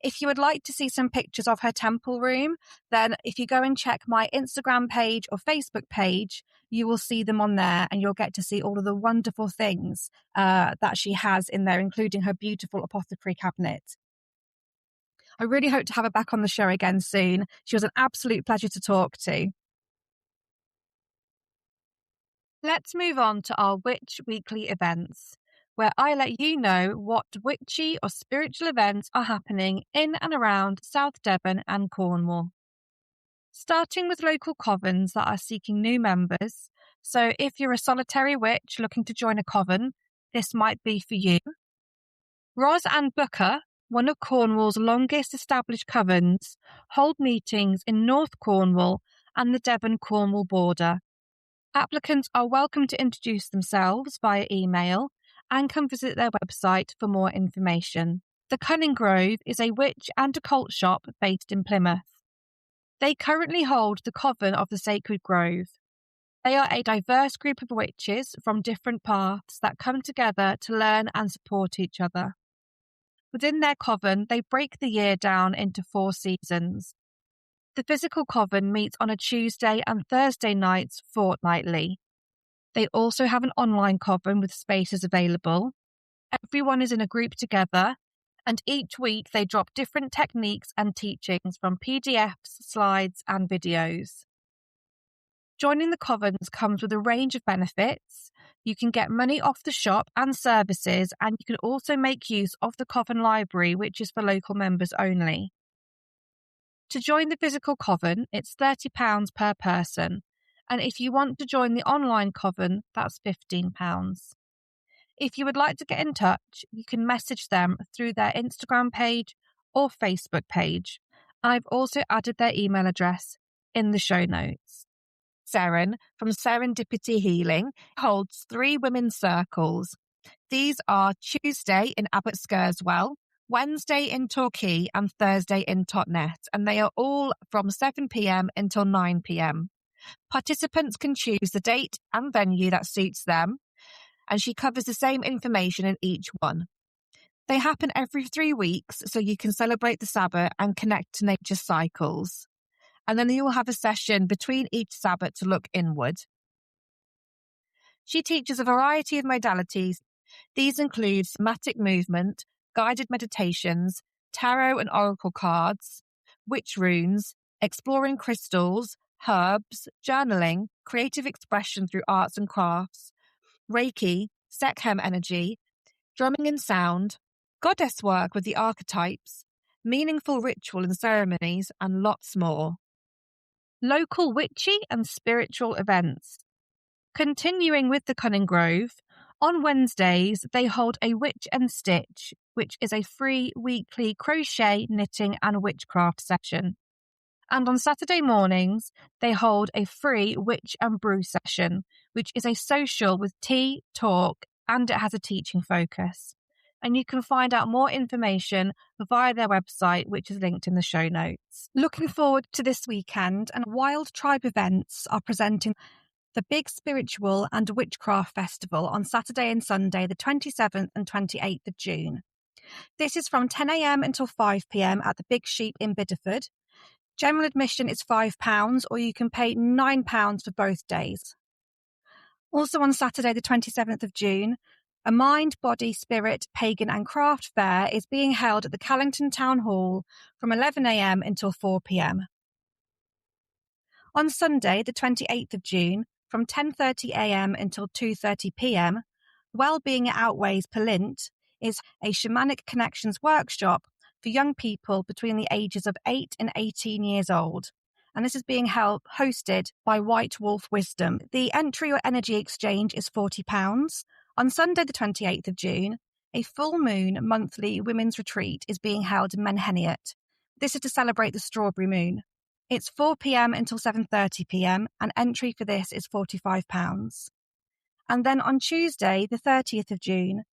If you would like to see some pictures of her temple room, then if you go and check my Instagram page or Facebook page, you will see them on there, and you'll get to see all of the wonderful things that she has in there, including her beautiful apothecary cabinet. I really hope to have her back on the show again soon. She was an absolute pleasure to talk to. Let's move on to our Witch Weekly events, where I let you know what witchy or spiritual events are happening in and around South Devon and Cornwall. Starting with local covens that are seeking new members, so if you're a solitary witch looking to join a coven, this might be for you. Ros and Booker, one of Cornwall's longest established covens, hold meetings in North Cornwall and the Devon-Cornwall border. Applicants are welcome to introduce themselves via email and can visit their website for more information. The Cunning is a witch and occult shop based in Plymouth. They currently hold the Coven of the Sacred Grove. They are a diverse group of witches from different paths that come together to learn and support each other. Within their coven, they break the year down into 4 seasons. The physical coven meets on a Tuesday and Thursday nights fortnightly. They also have an online coven with spaces available. Everyone is in a group together, and each week they drop different techniques and teachings from PDFs, slides, and videos. Joining the covens comes with a range of benefits. You can get money off the shop and services, and you can also make use of the coven library, which is for local members only. To join the physical coven, it's £30 per person, and if you want to join the online coven, that's £15. If you would like to get in touch, you can message them through their Instagram page or Facebook page, and I've also added their email address in the show notes. Seren from Serendipity Healing holds 3 women's circles. These are Tuesday in Abbot Scarswell, Wednesday in Torquay and Thursday in Totnes, and they are all from 7 p.m. until 9 p.m. Participants can choose the date and venue that suits them, and she covers the same information in each one. They happen every 3 weeks, so you can celebrate the Sabbath and connect to nature's cycles. And then you will have a session between each Sabbath to look inward. She teaches a variety of modalities. These include somatic movement, guided meditations, tarot and oracle cards, witch runes, exploring crystals, herbs, journaling, creative expression through arts and crafts, Reiki, Sekhem energy, drumming and sound, goddess work with the archetypes, meaningful ritual and ceremonies, and lots more. Local witchy and spiritual events. Continuing with the Cunning Grove, on Wednesdays they hold a Witch and Stitch, which is a free weekly crochet, knitting and witchcraft session. And on Saturday mornings, they hold a free Witch and Brew session, which is a social with tea, talk, and it has a teaching focus. And you can find out more information via their website, which is linked in the show notes. Looking forward to this weekend, and Wild Tribe Events are presenting the Big Spiritual and Witchcraft Festival on Saturday and Sunday, the 27th and 28th of June. This is from 10 a.m. until 5 p.m. at the Big Sheep in Bideford. General admission is £5, or you can pay £9 for both days. Also on Saturday, the 27th of June, A mind, body, spirit, pagan and craft fair is being held at the Callington Town Hall from 11 a.m. until 4 p.m. On Sunday, the 28th of June, from 10:30 a.m. until 2:30 p.m, Wellbeing at Outways, Plymouth, is a shamanic connections workshop for young people between the ages of 8 and 18 years old. And this is being hosted by White Wolf Wisdom. The entry or energy exchange is £40. On Sunday, the 28th of June, a full moon monthly women's retreat is being held in Menheniot. This is to celebrate the strawberry moon. It's 4 p.m. until 7:30 p.m. and entry for this is £45. And then on Tuesday, the 30th of June,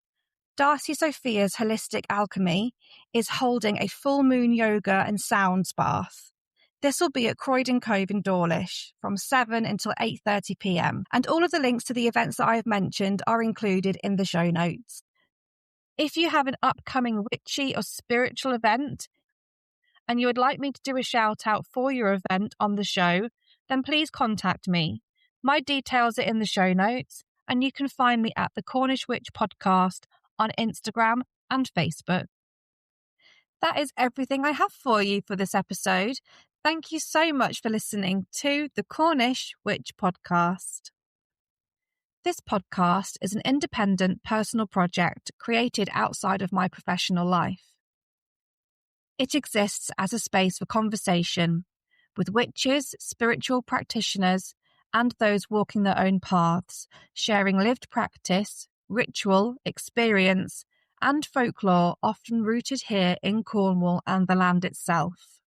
Darcy Sophia's Holistic Alchemy is holding a full moon yoga and sounds bath. This will be at Croydon Cove in Dawlish from 7 until 8:30 p.m. And all of the links to the events that I have mentioned are included in the show notes. If you have an upcoming witchy or spiritual event and you would like me to do a shout out for your event on the show, then please contact me. My details are in the show notes and you can find me at the Cornish Witch Podcast on Instagram and Facebook. That is everything I have for you for this episode. Thank you so much for listening to the Cornish Witch Podcast. This podcast is an independent personal project created outside of my professional life. It exists as a space for conversation with witches, spiritual practitioners, and those walking their own paths, sharing lived practice, ritual, experience, and folklore often rooted here in Cornwall and the land itself.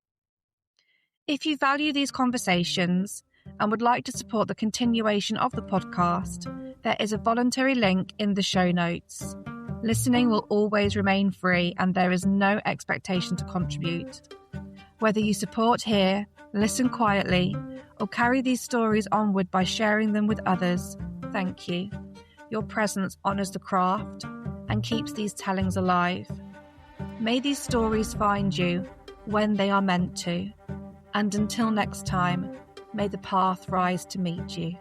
If you value these conversations and would like to support the continuation of the podcast, there is a voluntary link in the show notes. Listening will always remain free and there is no expectation to contribute. Whether you support here, listen quietly, or carry these stories onward by sharing them with others, thank you. Your presence honours the craft and keeps these tellings alive. May these stories find you when they are meant to. And until next time, may the path rise to meet you.